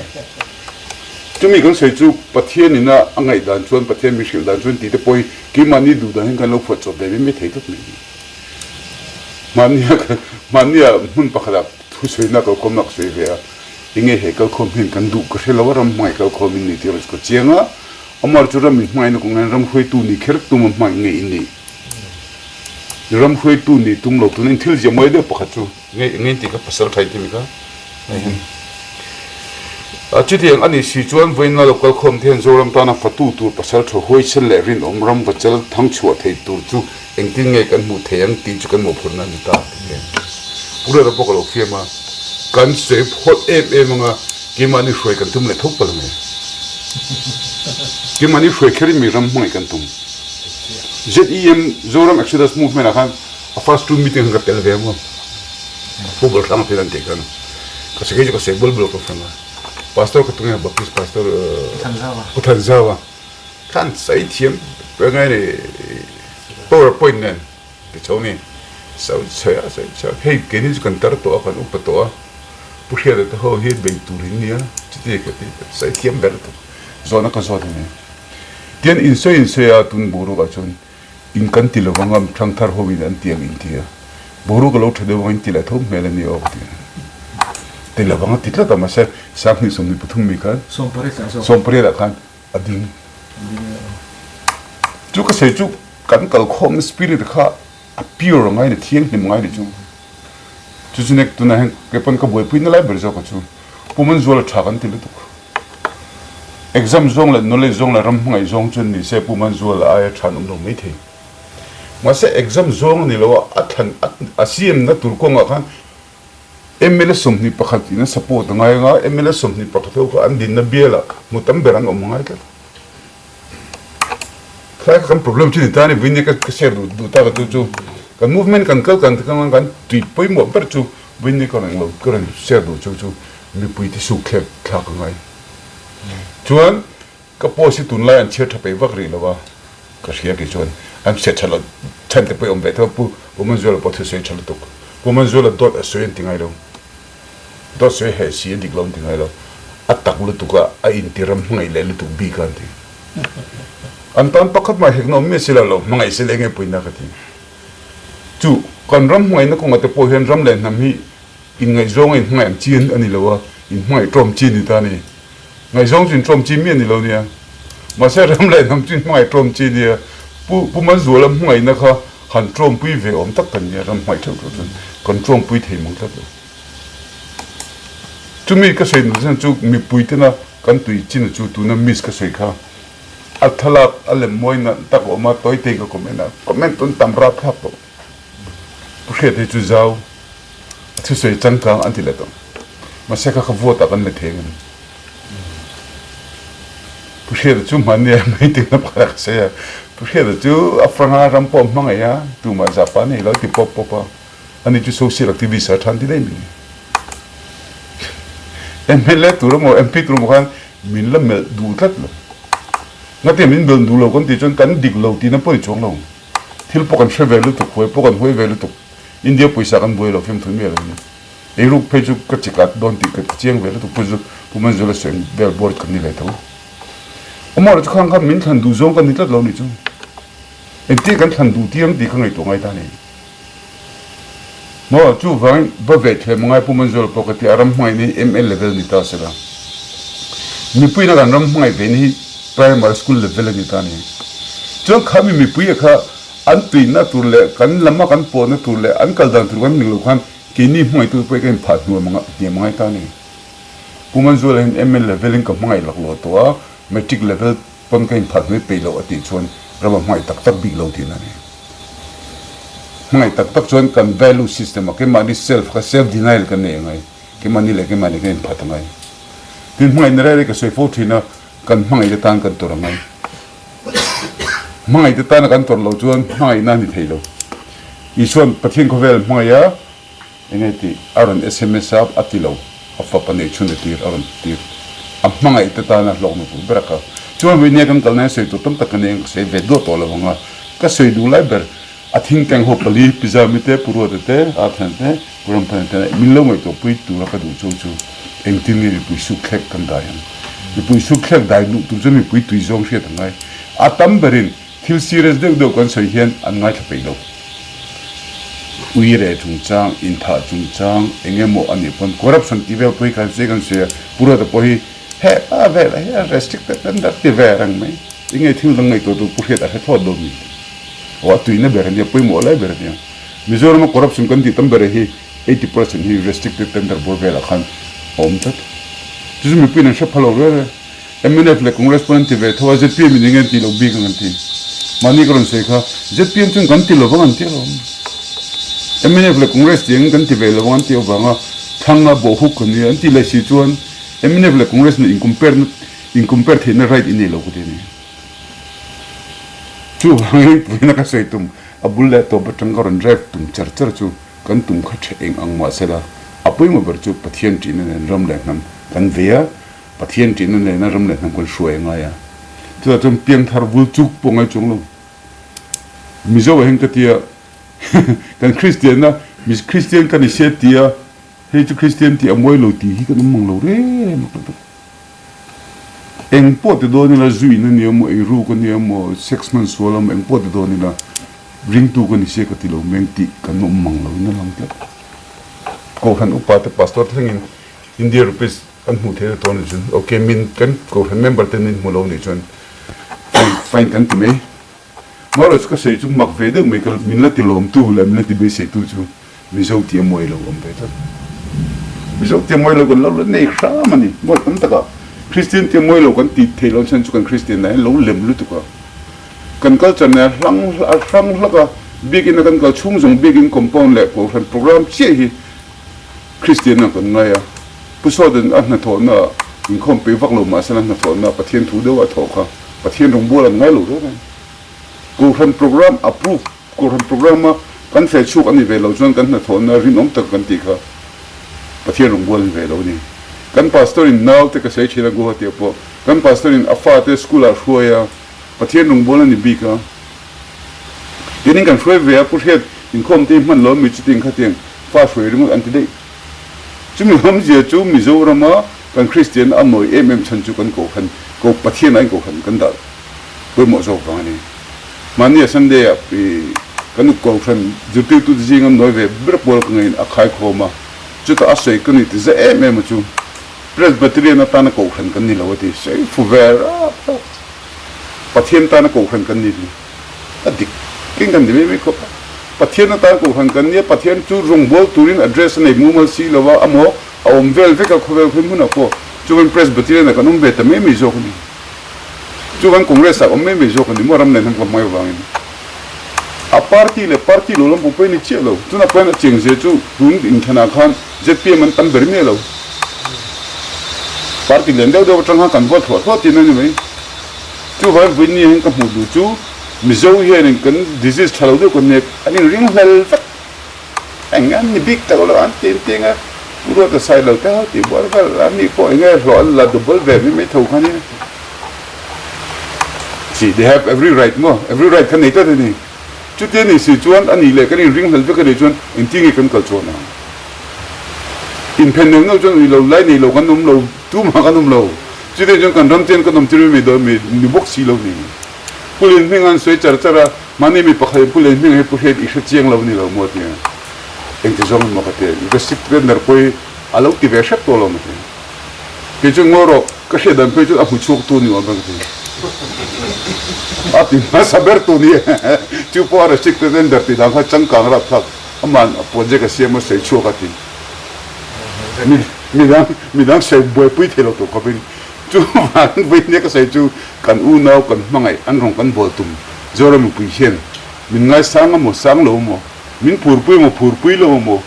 Speaker 4: chumi kan sei chu pathian ina angai dan chuan pathian mi hil dan chuan ti te poi ki mani du da hen kan lo phot cho be me thei tot me mania mun pakhala thu sei na ko kom nak sei ve a inge he kal khom hin kan du ko helo ram mai kal khom ni ti ros ko chenga amar chu ram mai na ko ngan ram khoi tu ni kher tu mai nge ini ram khoi tu ni tum lo tu nin thil je moi de pakha chu nge ti ka pasal thai ti mi ka a chi ti ani si chuan voina lo kal khom then zo ram ta na fatu tu pasal tho hoi chel le rin om ram bachal thang chua thei tu chu engtin nge kan mu theyang ti chu kan mo phurna ni ta pura ra pokalo fiema kan se hot nga kimani hroi kan tum le thok pal me kimani hroi kheri mi ram mai kan tum ZEM zoram exodus movement khan a first two meeting ka tel ve mo football ram pelan te kan ka se bol ko fana pastor ka tunga baptist pastor Tanzawa kan sai thiam pe ngai ne PowerPoint nen ke choni sau sai hey keni kan tar to kan upato pushia de ho he be turinia tite ke sai thiam ber to zona ka zona ne tian in se a tun boru ga chon in kan ti lo wangam thang thar ho bin an tiang in tia boru ga lo thade wang ti la thom mele ni o ti te la wang ti tla ta ma se sak ni som ni puthum mi kan som pare da kan ading chu ka se chu kan kal khom spirit kha a pure ngai de thiang ni ngai de chu chu nek tu na hen ke pon ka boi pui na lai ber zo ka chu puman zo la tha kan ti lu tu exam zong la knowledge zong la ram ngai zong chun ni se puman zo la ai than um no mai the ma se exam zong ni lo a than a cm na tur ko nga khan ML som ni pakhat ina support ngai nga ML som ni pakhat ko an din na biela mutam beran om ngai ka kaya kan problem chini tani vinne ka share du ta ka tu kan movement kan tu poi mo per chu vinne kan lo kan share du chu mi pui ti su khe kha ka ngai chuan ka po si tun lai an chia thape vak ri lawa ka hria ki chuan an se chala chan te pe om ve tho pu man zola po thse chala tuk pu man zola dot a soin tingai lo dot se he si dik lom tingai lo atak lu tuka a intiram ngai le lu tu bi kan ti an tan pakhat ma hek no me sila lo ngai se le nge puina ka ti chu kon ram ngai na ko ngate po hen ram le nam hi in ngai zong in ngai chin ani lo in ngai trom chin ni ta ni ngai zong chin trom chin mi ni lo nia ma se ram le nam chin ngai trom chin ni pu man zo lam ngai na kha han trom pui ve om tak kan ni ram ngai thau kon trom pui thei mong tak chu mi ka sei nu chu mi pui te na kan tui chin chu tu na miss ka sei kha athala ale moina tak o ma toi te ka comment ton tamra thap to pushe te chu zau thu sei chang kang an ti le to ma se ka vote kan le theng pushe de chu man ne mai te na pa ka se pushe de chu afranga ram pom ma ya tu ma japan ni lo ti pop pop ani chu social activist a than ti dai mi MLA tu mo MP tu mo kan min la mel du tat lo ngate min bel du lo kon ti chon kan dik lo ti na poi chong lo thil po kan sheve lu tu khoi po kan hoi ve lu tu india poisa kan boi lo fem thu me lo ni e ru pe chu ka chikat don ti ka chiang ve lu tu pu man zo la sen bel board kan ni le to omor chu khang kan min than du zong kan ni tat lo ni chu en ti kan than du tiang di khang ai to ngai ta ni mo chu vang ba ve the mangai pu man zo po ka ti aram mai ni ML level ni ta se la mi pui na kan ram mai ve ni primary school level ni ta ni chu khami mi pui kha an tui na tur le kan lama kan po na tur le an kal dan tur kan ni lo khan ki ni mai tu pe kan phat nu manga ni mangai ta ni pu man zo le ML level ka mangai lak lo to a matric level pon kan phat nu pe lo ati chon ram mai tak tak bi lo ti na ni ngai tak tak chuan kan value system ke mani self denial kan ne ngai ke mani le ke mani ke phat ngai tin ngai na re ke soi fo thina kan ngai de tan kan tor ngai ngai de tan kan tor lo chuan ngai na ni theilo I chuan pathin ko vel ngai ya enge ti aron SMS up atilo afa pane chun de tir aron tir am ngai de tan lo no bu beraka chuan we ne kan kal na sei to tam tak ne se ve do to lo nga ka sei du lai ber I think tang hopefully pizza mite puro te athante puram pante minlo mai to pui tu ra ka du chu chu engtin ni pui su khek kan da yan ni pui su khek dai nu tu jemi pui tu zong she tangai atam berin thil series de do kan sai hian an ngai thapei lo uire chung chang in tha chung chang engemo ani pon corruption ti vel pui ka se kan se puro de poi he a ve he restricted and that ti ve rang mai inge thil dang ngai to tu pu he ta he thod do mi wa tuina berania poi mo lai berania mizoram corruption kan ti tam bere hi 80% hi restricted tender board vela khan om tat tu mi pina sha phalo re MNF le congressman ti ve thawa ZPM mi ngen ti lo bi kan ti mani kron se kha ZPM chung kan ti lo bang ti lo MNF le congress ti kan ti ve lo bang ti o banga thanga bo hu kan ni an ti le si chuan MNF le congress ni incompare thina right in lo ku ti ni chu hangi pina ka sei tum abulle to batang karon drive tum char chu kan tum kha theng ang ma sela apoi mo ber chu pathian tin ne ram le nam kan vea pathian tin ne na ram le nam kol shuai nga ya chu tum piang thar bul chuk pongai chung lo mizo heng ka tia kan christian na mis christian kan se tia he chu christian ti amoi lo ti hi kan mong lo re eng pot do ni la zui na ni mo e ru ko ni mo 6 months wala eng pot do ni la ring tu ko ni se ka ti lo meng ti kan no mang lo na lang ta ko han upa te pastor thing in India rupees kan mu the to ni jun okay min kan ko han member ten ni mo lo ni jun fine kan ti me mo ro ska se chu mak ve de me kal min la ti lom tu la min la ti be se tu chu mi zo ti mo lo om pe ta mi zo ti mo lo ko lo nei kha mani mo tam ta ka Christian ti moi lo kan ti thelon chan chu kan Christian na lo lem lu tu ka kan culture na rang la ka begin kan ka chung jong begin compound le ko han program che hi Christian na kan nga ya pu so den an na tho na in khom pe vak lo ma san na tho na pathian thu de wa tho ka pathian rong bo la ngai lo ro ko han program approve ko han program ma kan fe chu ani ve lo jon kan na tho na rin om tak kan ti ka pathian rong bo ve lo ni kan pastor in now te ka sei chira go te po kan pastor in afa te school a hruaya pathian nung bola ni bika tin kan hruai ve a pu het in khom te man lo mi chuting khateng fa hruai ring an ti dei chumi hom je chu Mizorama kan Christian amoi chan chu kan ko khan ko pathian ai ko khan kan da poi mo zo ba ni mania Sunday a pi kan ko khan juti tu jing noi ve ber pol kan a khai khoma chu ta asai kan ti za chu Presbyterian na tana ko khan kan ni lawati sei fu ver pathian tana ko khan kan ni adik king kan ni ko pathian na tana ko khan kan ni pathian chu rong bol turin address nei mumal si lawa amo awm vel ve ka khovel khum na ko chu ban Presbyterian na kanum be ta me mi zo ni chu ban congress a me mi zo ni moram nei nam ko mai wangin a party lo lam po ni chelo tu na pan ching je chu run in khana khan ZPM man tam ber me lo party len do tang ha kan bo tho tin ni mai chu van win ni hen ka mu du chu Mizo here in kan disease thalo do ko ne ani ring hel fat ang an ni big ta lo an tin tinga puro ta sai lo ta ti bo ba ani ko nge ro la double ve mi tho khani see they have every right kan nei ta ni chu te ni si chuan ani le kan ring hel ka ni chuan in tingi kan kal chuan in pen no chuan ni lo lai ni lo kan num lo tu ma kan num lo chu te chuan kan ram ten kan num tri mi do mi ni box si lo ni pulin mingan soi chara mani mi pakhai pulin ming he pu he i chiang lo ni lo mo ti eng ti zong mo ka te recipient ner poi alo ti ve shap to lo mo ti chung ngoro ka she dan pe chu a hu chuk tu ni wa bang ti a ti ma saber tu ni chu po ara sik te den dar ti dang kha chang kang ra thak aman po je ka se mo sei chu ka ti mi dang sei boy pui the lo to ka bin chu man we ne ka sei chu kan u nau kan mangai an rong kan bol tum zora mu pui hian min ngai sang lo mo min pur pui lo mo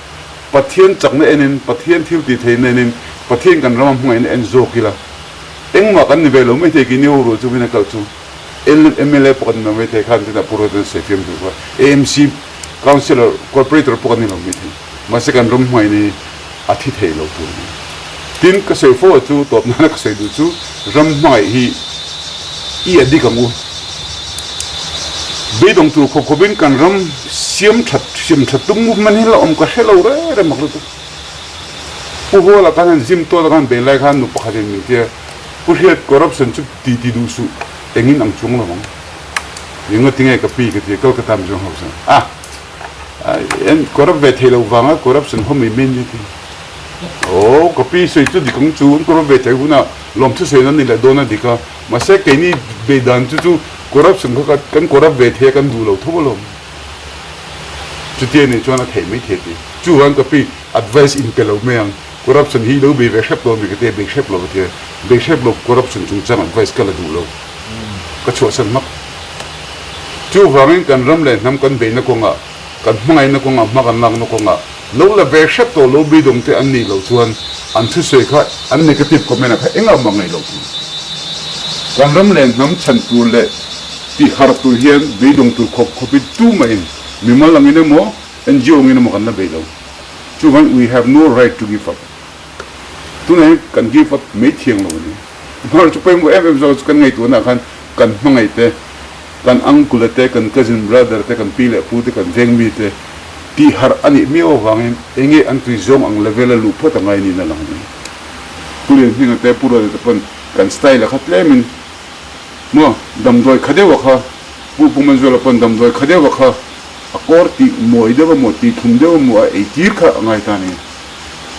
Speaker 4: pathian chak na enin pathian thiu ti the na nin pathian kan ram ngai en zo kila eng ma kan ni ve lo me the ki ni ro chu min ka chu MLA po kan me the khan ta puro den se fem du AMC councillor corporator po kan ni lo me the ma se kan ram ngai ni athi the lo tu tin ka sei fo chu top na ka sei du chu ram mai hi i adi ka mu be dong tu ko bin kan ram sim that tum mu man hila om ka hello re mak lu tu pu ho la kan jim to la kan be lai khan nu pa kha ni te pu hiat corruption chu ti du su engin ang chung lo mong yinga tinge ka pi ka te ka tam jong ho sa en corrupt ve thelo wanga corruption ho mi min ni ti oh kopi soi tu di kong chu ko be te huna lom thu sei na ni la dona di ka ma se ke ni be dan chu corruption ko kan corrupt ve the kan du lo tho lo chu tie ni chu na the me the ti chu wan kopi advice in pe lo meang corruption hi lo be ve shep lo mi ke te be shep lo te be shep lo corruption chu chang advice ka la du lo ka chu san mak chu wangin kan ram le nam kan be na ko nga kan mangai na ko nga ma kan lang na ko nga lo la ve shep to lo bi dong te an ni lo chuan an thu sei kha an negative comment kha enga mangai lo kan ram le nam chan tu le ti har tu hian bi dong tu khop khopi tu mai mi malang ine mo NGO ngine mo kan na be lo chu wan we have no right to give up tu nei kan give up me thiang lo ni mar chu pe mo em zo kan ngai tu na kan mangai te kan uncle te kan cousin brother te kan pile pu te kan veng mi te ti har ani mi o wangin enge an tu zong ang level lu phota ngai ni na lang ni pulin hinga te pura te pon kan style khat le min mo dam doi khade wa kha pu pu man zo la pon dam doi khade wa kha akor ti moi de mo ti thum de mo e tir kha ngai ta ni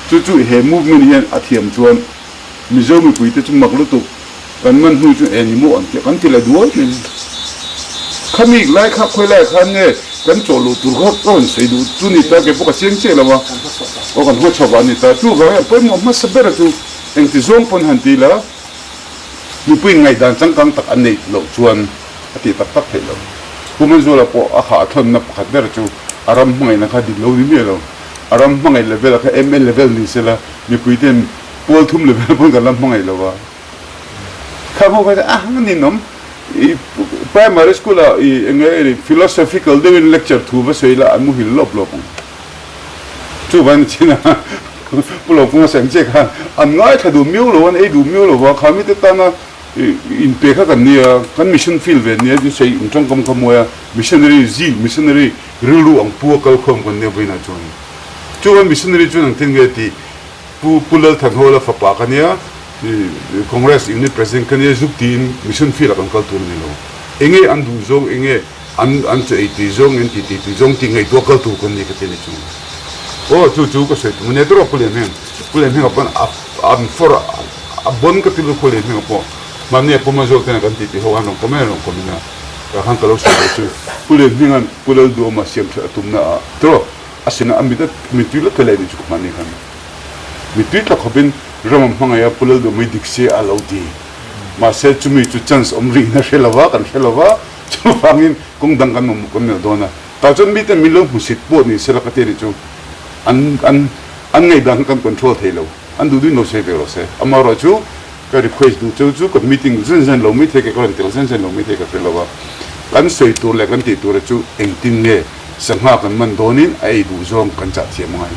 Speaker 4: chu he movement hian athiam chuan mi zo mi pui te chu mak lu tu kan man hu chu eni mo an te kan ti la duo ni khami lai kha khoi lai khan ne kan cholo tur kha kon sei du chu ni ta ke poka siang che lawa o kan ho chawa ni ta chu ga po mo ma saber tu eng ti zong pon han ti la ni pui ngai dan chang kang tak an nei lo chuan ati tak tak thei lo pu man zo la po a kha thon na pakhat ber chu aram ngai na kha di lo ni me lo aram ngai level kha ML level ni se la ni pui ten pol thum level pon ga lam ngai lo wa kha ho ga ni nom primary school in philosophical devin lecture thu ba seila amu hil lop chu ban china pulo pu sang che kha an ngai thadu miu lo an e du miu lo wa khami te ta na in pe kha kan nia kan mission field ve nia ju sei in tong kam kamoya missionary zeal missionary rilu ang pu kal khom kan ne boina chon chuan missionary chun ang tin ge ti pulal than hola fa pa kania congress in president kania zuk tin mission field kan kal tur ni lo enge an du zong enge an che ti zong en ti zong ti ngai to kal tu kan ni ka te ni chu o chu ko sei tu ne tro pulen hen apan am for a bon ka tilu pulen hen apo mane po ma zok tena kan ti ho an ko me no ko mina ka han kalo sei chu pulen hen pulal do ma siam tum na tro asina amida mitula kale ni chu mane kan mitula khobin ramam hangaya pulal do mai dikse alauti ma se chumi chu chance omri na shelawa kan shelawa chu fangin kung dang kan mum kon do na ta chon mi te milong husit po ni sela ka te ni chu an ngai dang kan control thelo an du no se ve ro se amaro chu ka request du chu ka meeting zen lo mi the ke kon tel zen lo mi the ka shelawa kan sei tu le kan ti tu re chu engting nge sangha kan man donin ai du zong kan cha thiam ngai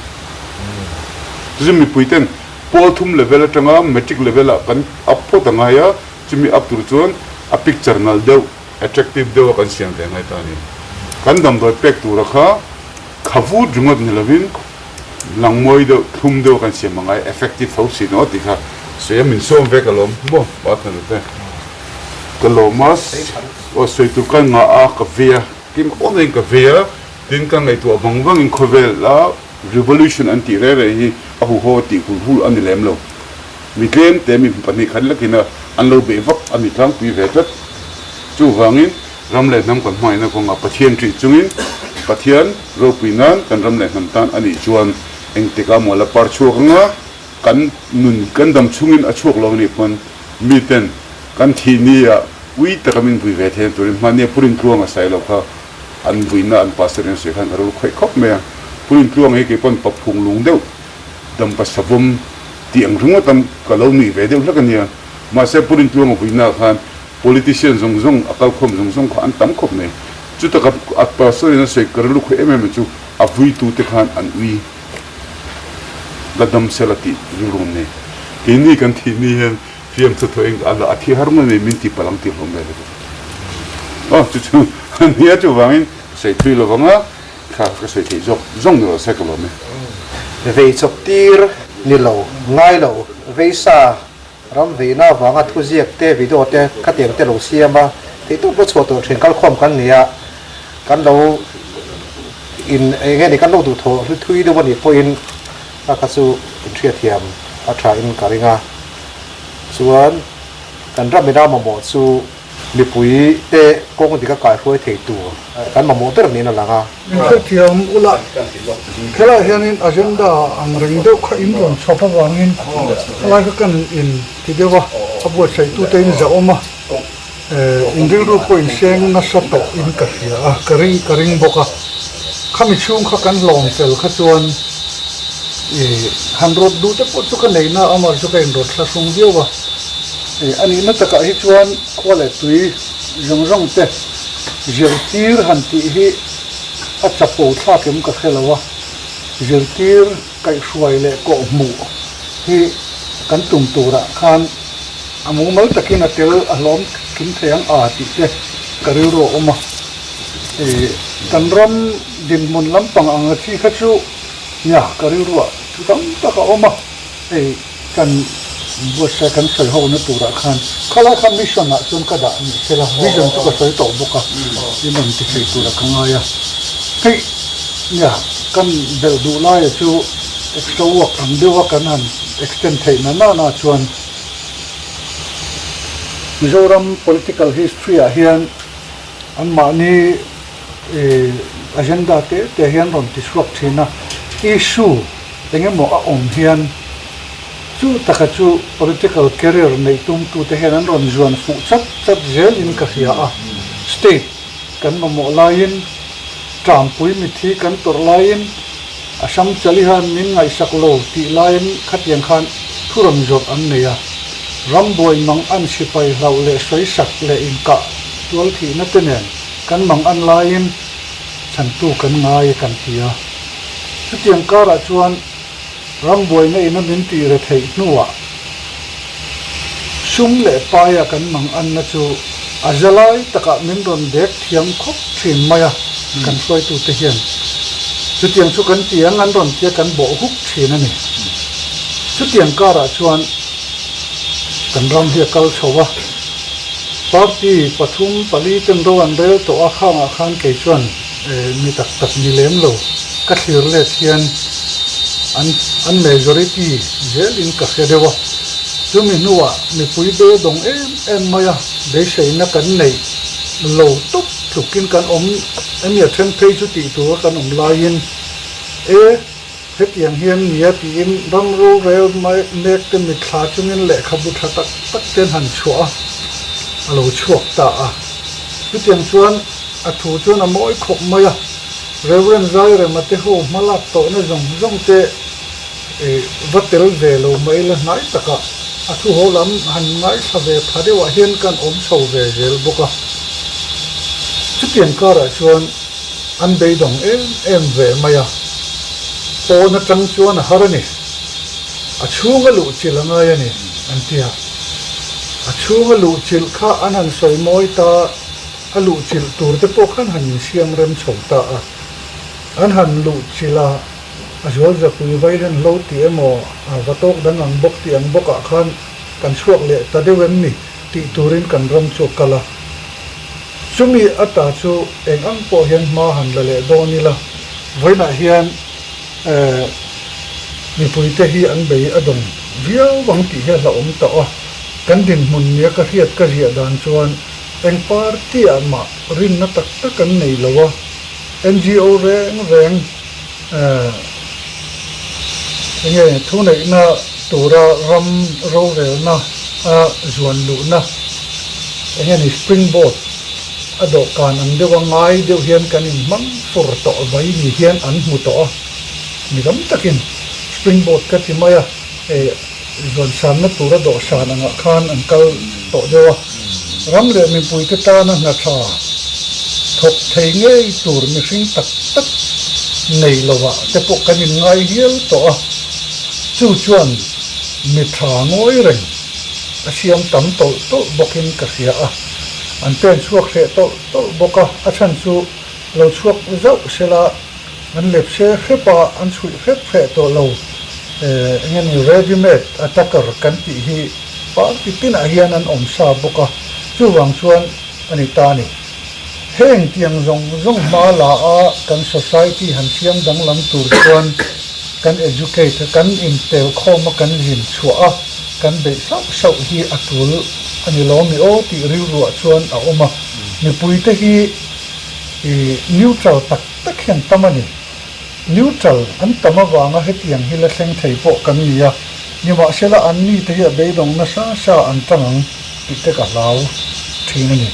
Speaker 4: zumi puiten pothum level atanga metric level kan appo tanga ya chimi up tur chuan a picture nal deu attractive deu kan siam te ngai tani kan dam do pek tu rakha khavu jungot nilavin langmoi do thum deu kan siam ngai effective house no ti kha so min som ve kalom mo ba tan te kalomas o sei tu kan nga a ka via kim onen ka via tin kan ngai tu bangwang in khovel la revolution anti re hi ahu ho ti hul an lem lo mi tlem te mi pani khan la kina an lo be vak ami tlang pi ve tat chu wangin ramle nam kan mai na ko nga pathian tri chungin pathian ro pinan kan ramle nam tan ani chuan engtika mola par chuak nga kan nun kan dam chungin a chuak lo ni pon mi ten kan thi ni a ui ta kamin bui ve the turin mane purin kruang a sai lo kha an buina an pastorin se khan ro khoi khop me purin kruang he ke pon pap phung lung deu dam pasabum tiang runga tam kalau ni ve deu lakania ma se purin kruang buina khan politician zong akal khom zong khan tam khop ne chu ta kap at pastorin se karlu kho em chu a vui tu te khan an ui ladam selati rulum ne kini kan thi ni hen fiam to eng ala athi harma me minti palang ti hom le oh chu nia chu wangin sei thui lo wanga kha ka sei thi zong no se ko lo me
Speaker 5: ve chok tir ni lo ngai lo ve sa ram ve na wanga thu ziak te video te khateng te lo siama te to pro chho to thin kal khom kan nia kan lo in nge ni kan lo du tho thui do ni point ka su thria thiam a tha in karinga chuan kan ra me da mo chu mi pui te kong ti ka kai khoi thei tu kan ma mo ter ni na langa
Speaker 8: Minta tiam ula kela hianin agenda ang ring deuh kha in ron chopa wangin alai ka kan in ti dewa abu sai tu te in za oma indil ru ko in seng na sa to in ka hia a karing boka khami chung kha kan long fel kha chuan handrod du te pot chu ka nei na amar chu ka in rot la sung deuwa ani na taka hi chuan khole tui rong te zirtir han ti hi a chapo tha kem ka khelawa zirtir kai hruai le ko mu hi kan tum tura khan amu mal takin atel alom kin theyang a ti te karil ro oma kan ram din mun lampang anga chi kha chu ya karil ro chu tam taka oma kan buat kan sai ho na tura khan khala khan mission na chun ka da ni sela vision to ka sai to buka inom ti sai tura kanga ya hei ya kan bel du la ya chu extra work am de wa kan han extend thai na chuan Mizoram political history a hian an ma ni agenda te hian ron ti swak thina issue engemaw a om hian chu taka chu political career nei tum tu te henan ron zuan fu chat zel in ka hia a state kan mo lain tram pui mi thi kan tor lain asam chalihan min ngai saklo ti lain khatiang khan thuram jok an neya ramboi mang an sipai lau le soi sak le in ka tual thi na tenen kan mang an lain chan tu kan ngai kan hia chutiang kara chuan ramboi na ina min ti re thei nuwa sung le paya kan mang an na chu azalai taka min ron dek thiam khop thin maya kan soi tu te hian chu tiang chu kan tiang an ron tia kan bo huk thin ani chu tiang kara chuan kan ram hi kal chowa party pathum pali ten ro an rel to a khan ke chuan mi tak tak ni lem lo ka thlir le thian an majority zelin ka khedewa chumi nuwa mi pui be dong em maya de sei na kan nei lo tup thukin kan em ya then phei chu ti tu kan lain het yang hian nia ti in ram ro rel mai nek te mi thla chungin le khabu tha tak tak ten han chua alo chuak ta a chu tiang chuan a thu chuan a moi khop maya reverend zai re mate ho malak to na zong te vatel ve lo mai la nai taka a thu ho lam han ngai thave phade wa hian kan chho ve gel boka chu tiang kara chuan an bei dong em ve maya po na tang chuan a harani a chunga lu chilanga yani antia a chunga lu chil kha anan soi moi ta a lu chil tur te po khan han siam rem chhota a an han lu chila a jol za pui vailen lo ti emo a vatok dang ang bok ti ang boka khan kan chuak le ta de wem ni ti turin kan ram chu kala chumi ata chu eng ang po hian ma han la le do ni la voina hian mi pui te hi an bei adong viau wang ti he la ta a kan din mun nia ka hiat ka ria dan chuan eng party ama rin na tak tak kan nei lawa NGO reng nge thu nei na tura ram ro RORELNA zuan lu na nge ni springboard ado kan ang dewa ngai deu hian kan in mang for to vai ni hian an mu to mi ram takin springboard ka ti maya zuan san na tura do san anga khan an kal to dewa ram le mi pui ka ta na tha thok thei nge tur mi hring tak tak nei lowa te po kan in ngai hial to chu chuan mi tha ngoi reng a siam tam to bokin ka sia a an ten chuak he to boka a chan chu lo chuak zau sela an lep se khepa an chui khep phe to lo ngen ready made attacker kan ti hi pa ti tin a hian an sa boka chu wang chuan ani ta ni heng tiang zong ma la a kan society han siam dang lam tur chuan kan educate kan intel khoma kan rin chua kan be sau hi atul ani lo mi o ti riu ru chuan a oma mi pui te hi neutral tak hian tamani neutral an tama wanga hetiang hi la thleng thei po kan nia niwa sela an ni te hi be dong na sa an tangang ti te ka lau thingani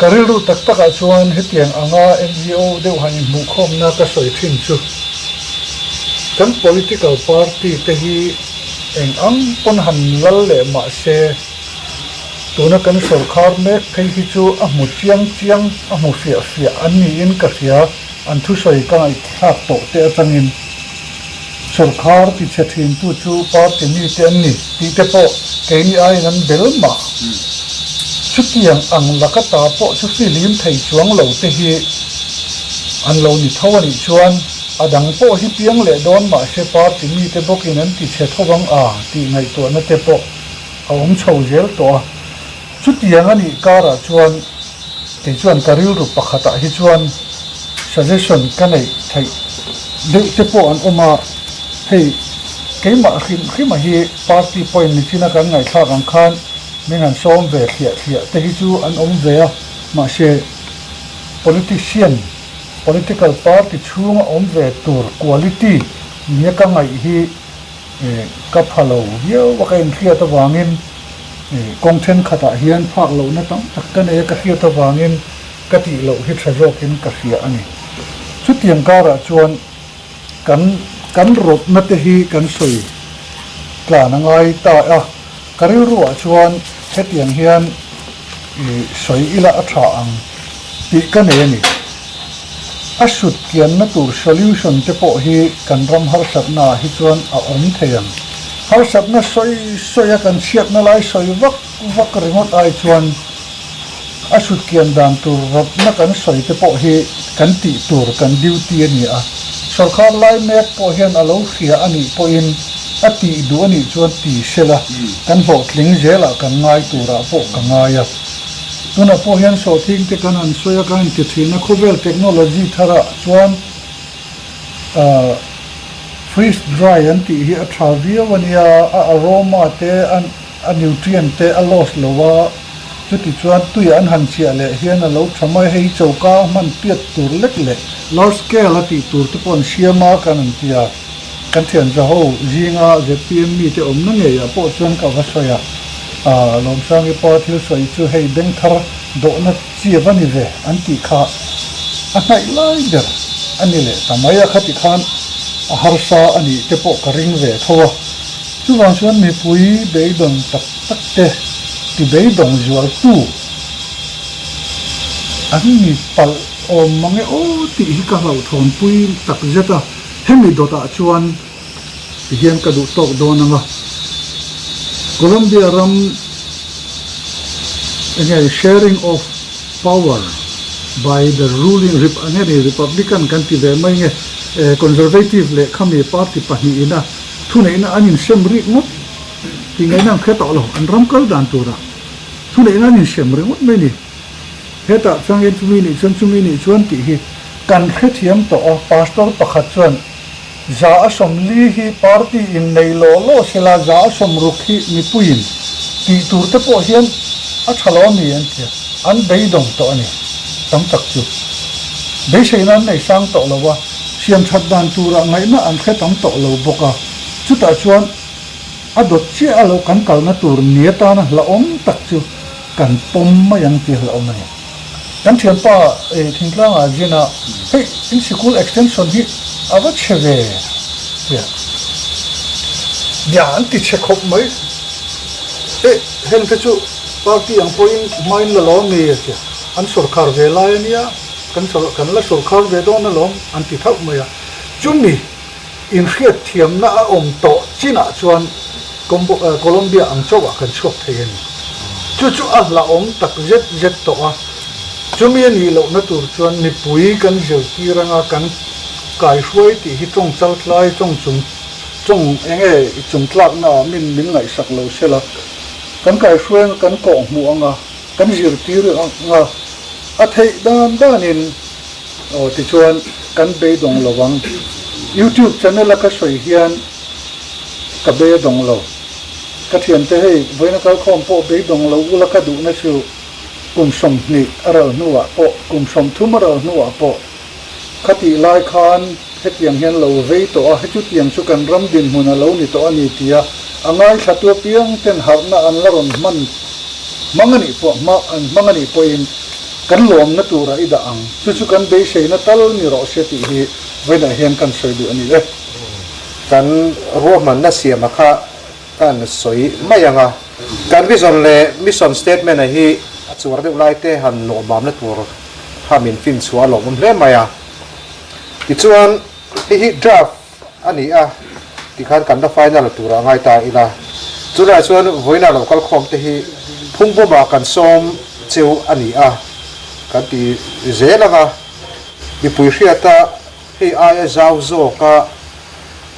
Speaker 8: kariru tak a chuan hetiang anga NGO deuh han mu khom na ka soi thin chu kan political party te hi eng ang pon han lal le ma se tuna kan sarkar me kai hi chu a mu chiang a mu fia an ni in ka sia an thu soi ka ai thak to te atangin sarkar ti chethin tu chu party ni te an ni ti te po ke ni ai nan bel ma chu tiang ang lakata po chu filim thei chuang lo te hi an lo ni thawani chuan adang po hi piang le don ma se party mi te bokin an ti che thawang a ti ngai to na te po a chho zel to chu tiang ani kara chuan te chuan karil ru pakhata hi chuan suggestion kanai thai de te po an oma hei keima khima hi party point ni china kan ngai thak ang khan mengan som ve khia te hi chu an ve ma se political party chunga ve tur quality nia ka ngai hi ka phalo hiao wa kain khia ta wangin content khata hian phak lo na tam takkan ka khia ta wangin ka ti lo hi thajokin ka khia ani chu tiang kara chuan kan rot na te hi kan soi tla na ngai ta a karil ruwa chuan hetiang hian soi ila atha ang ti ka ne ni a sut kian na tur solution te po hi kan ram har sak na hi chuan a theyang har sat na soi kan siat na lai soi vak ringot ai chuan a sut kian dan tur rap na kan soi te po hi kan ti tur kan duty ani a sarkar lai mek po hian alo khia ani po in ati du ani chuan ti sela kan ho tling zela kan ngai tura po ka ngaia tuna po hian so thing te kan an soya kan ti thina khovel technology thara chuan freeze dry an ti hi a thavia wania a aroma te a nutrient te a loss lowa chuti chuan tui an han chia le hian a lo thamai hei chauka man piat tur lek le large scale ati tur te pon siama kan an tia kan thian za ho zinga zpm mi te om na nge ya po chuan ka va soya lom sang e po thil soi chu hei beng thar do na chi vani ve an ti kha a nai lai der ani le tamaya khati khan a harsa ani te po ka ring ve thowa chu wang chuan mi pui bei dong tak tak te ti bei dong zual tu an mi pal o mange o ti hi ka lau thon pui tak zeta hemi dota chuan hian ka du tok do na Colombia ram sharing of power by the ruling Republican country ve mai nge conservative le khami party pani ina thune ina anin semri ngot tingai nam khe to lo an ram kal dan tura thune ina anin semri ngot mai ni heta changin chumi ni chuan ti hi kan khe thiam to pastor pakhat chuan za asom li hi party in nei lo sela za asom rukhi mi puin ti tur te po hian a thalo mi an tia an bei dong to ani tam tak chu bei seina nei sang to lowa siam that dan tura ngai na an khe tam to lo boka chuta chuan a dot chi alo kan kal na tur niata na la om tak chu kan pom ma yang ti la om ani kan thian pa thingtlang a jina hey in school extension hi ava cheve ya an ti che khop mai hen te chu party ang point main la lo me ya an sarkar ve la nia kan la sarkar ve do na lo an ti thau mai ya chumi in khiat thiam na a om to china chuan Colombia ang chowa kan chok thegen chu a la om tak jet to a chumi ni lo na tur chuan ni pui kan jeu ti ranga kan kai hruai ti hi tong chaltlai chung enge chung tlak na min ngai sak lo sela kan kai hruai kan ko mu anga kan jir ti anga a thei dan in ti chuan kan be dong lowang YouTube channel ka soi hian ka be dong lo ka thian te hei voina kal khom po be dong lo ula ka du na chu kum som ni aral nuwa po kum som thumara nuwa po khati lai khan hetiang hian lo vei to a hechu tiang chu kan ram din huna lo ni to ani tia angai thatu piang ten harna an la ron man mangani po in kan lom na tura ida ang chu kan be sei na tal ni ro se ti hi voina hian kan soi du ani le
Speaker 7: kan roman na siam kha kan soi mayanga kan vision le mission statement hi chuar de lai te han no bam na tur hamin fin chua lo mom le maya ti chuan hi draft ani a ti khan kan da final tura ngai ta ila chura chuan voina lo kal khom te hi phungbo ba kan som cheu ani a kan ti zelanga mi pui hriata hi Aizawl zo ka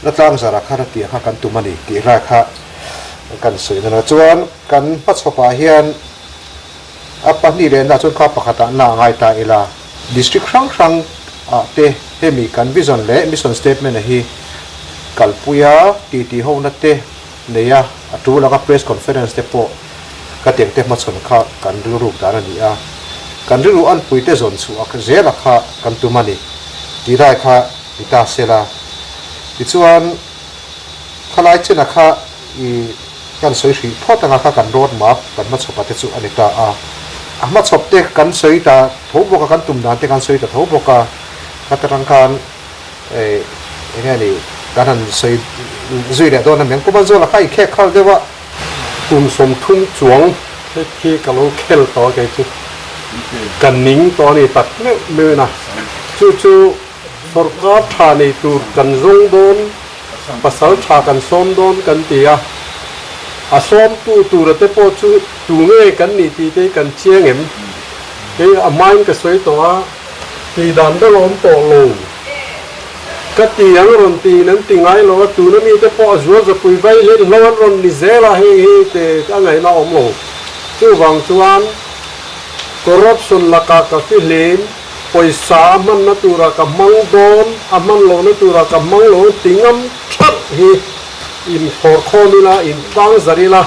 Speaker 7: latang zara khara ti kha kan tumani ti ra kha kan soi na chuan kan pachopa hian apa ni le na chon kha pakhata na ngai ta ila district sang a te hemi kan vision le mission statement hi kalpuya TITI HONA te neya atu la ka press conference te po ka teng te ma chon kha kan ru ta ni a kan ru an puite zon chu a zela kha kan tumani ti rai kha ita sela ti chuan khalai chena kha I kan soi hri photanga kha kan road map kan ma chopa te chu anita a ama chopte kan soi ta thoboka kan tum dan te kan soi ta thoboka katarang kan engani kanan soi zui le don men ko ban zo la khai khe khal dewa
Speaker 3: tum som thung chuang khi kalo khel to ke chu kan ning to ni tak me na chu sarkar thani tur kan zong don pasal cha kan som don kan tia a som tu ra te po chu tu nge kan ni ti te kan chiang em ke a main ka soi to a ti dan da lom to lo ka ti ang ron ti nan ti ngai lo tu na mi te po zo zo pui vai le lo ron ni zela he te ka ngai na om lo chu wang chuan corruption la ka filim poisa man na tura ka mang don aman lo na tura ka mang lo tingam chat hi in for khonila in tang zarila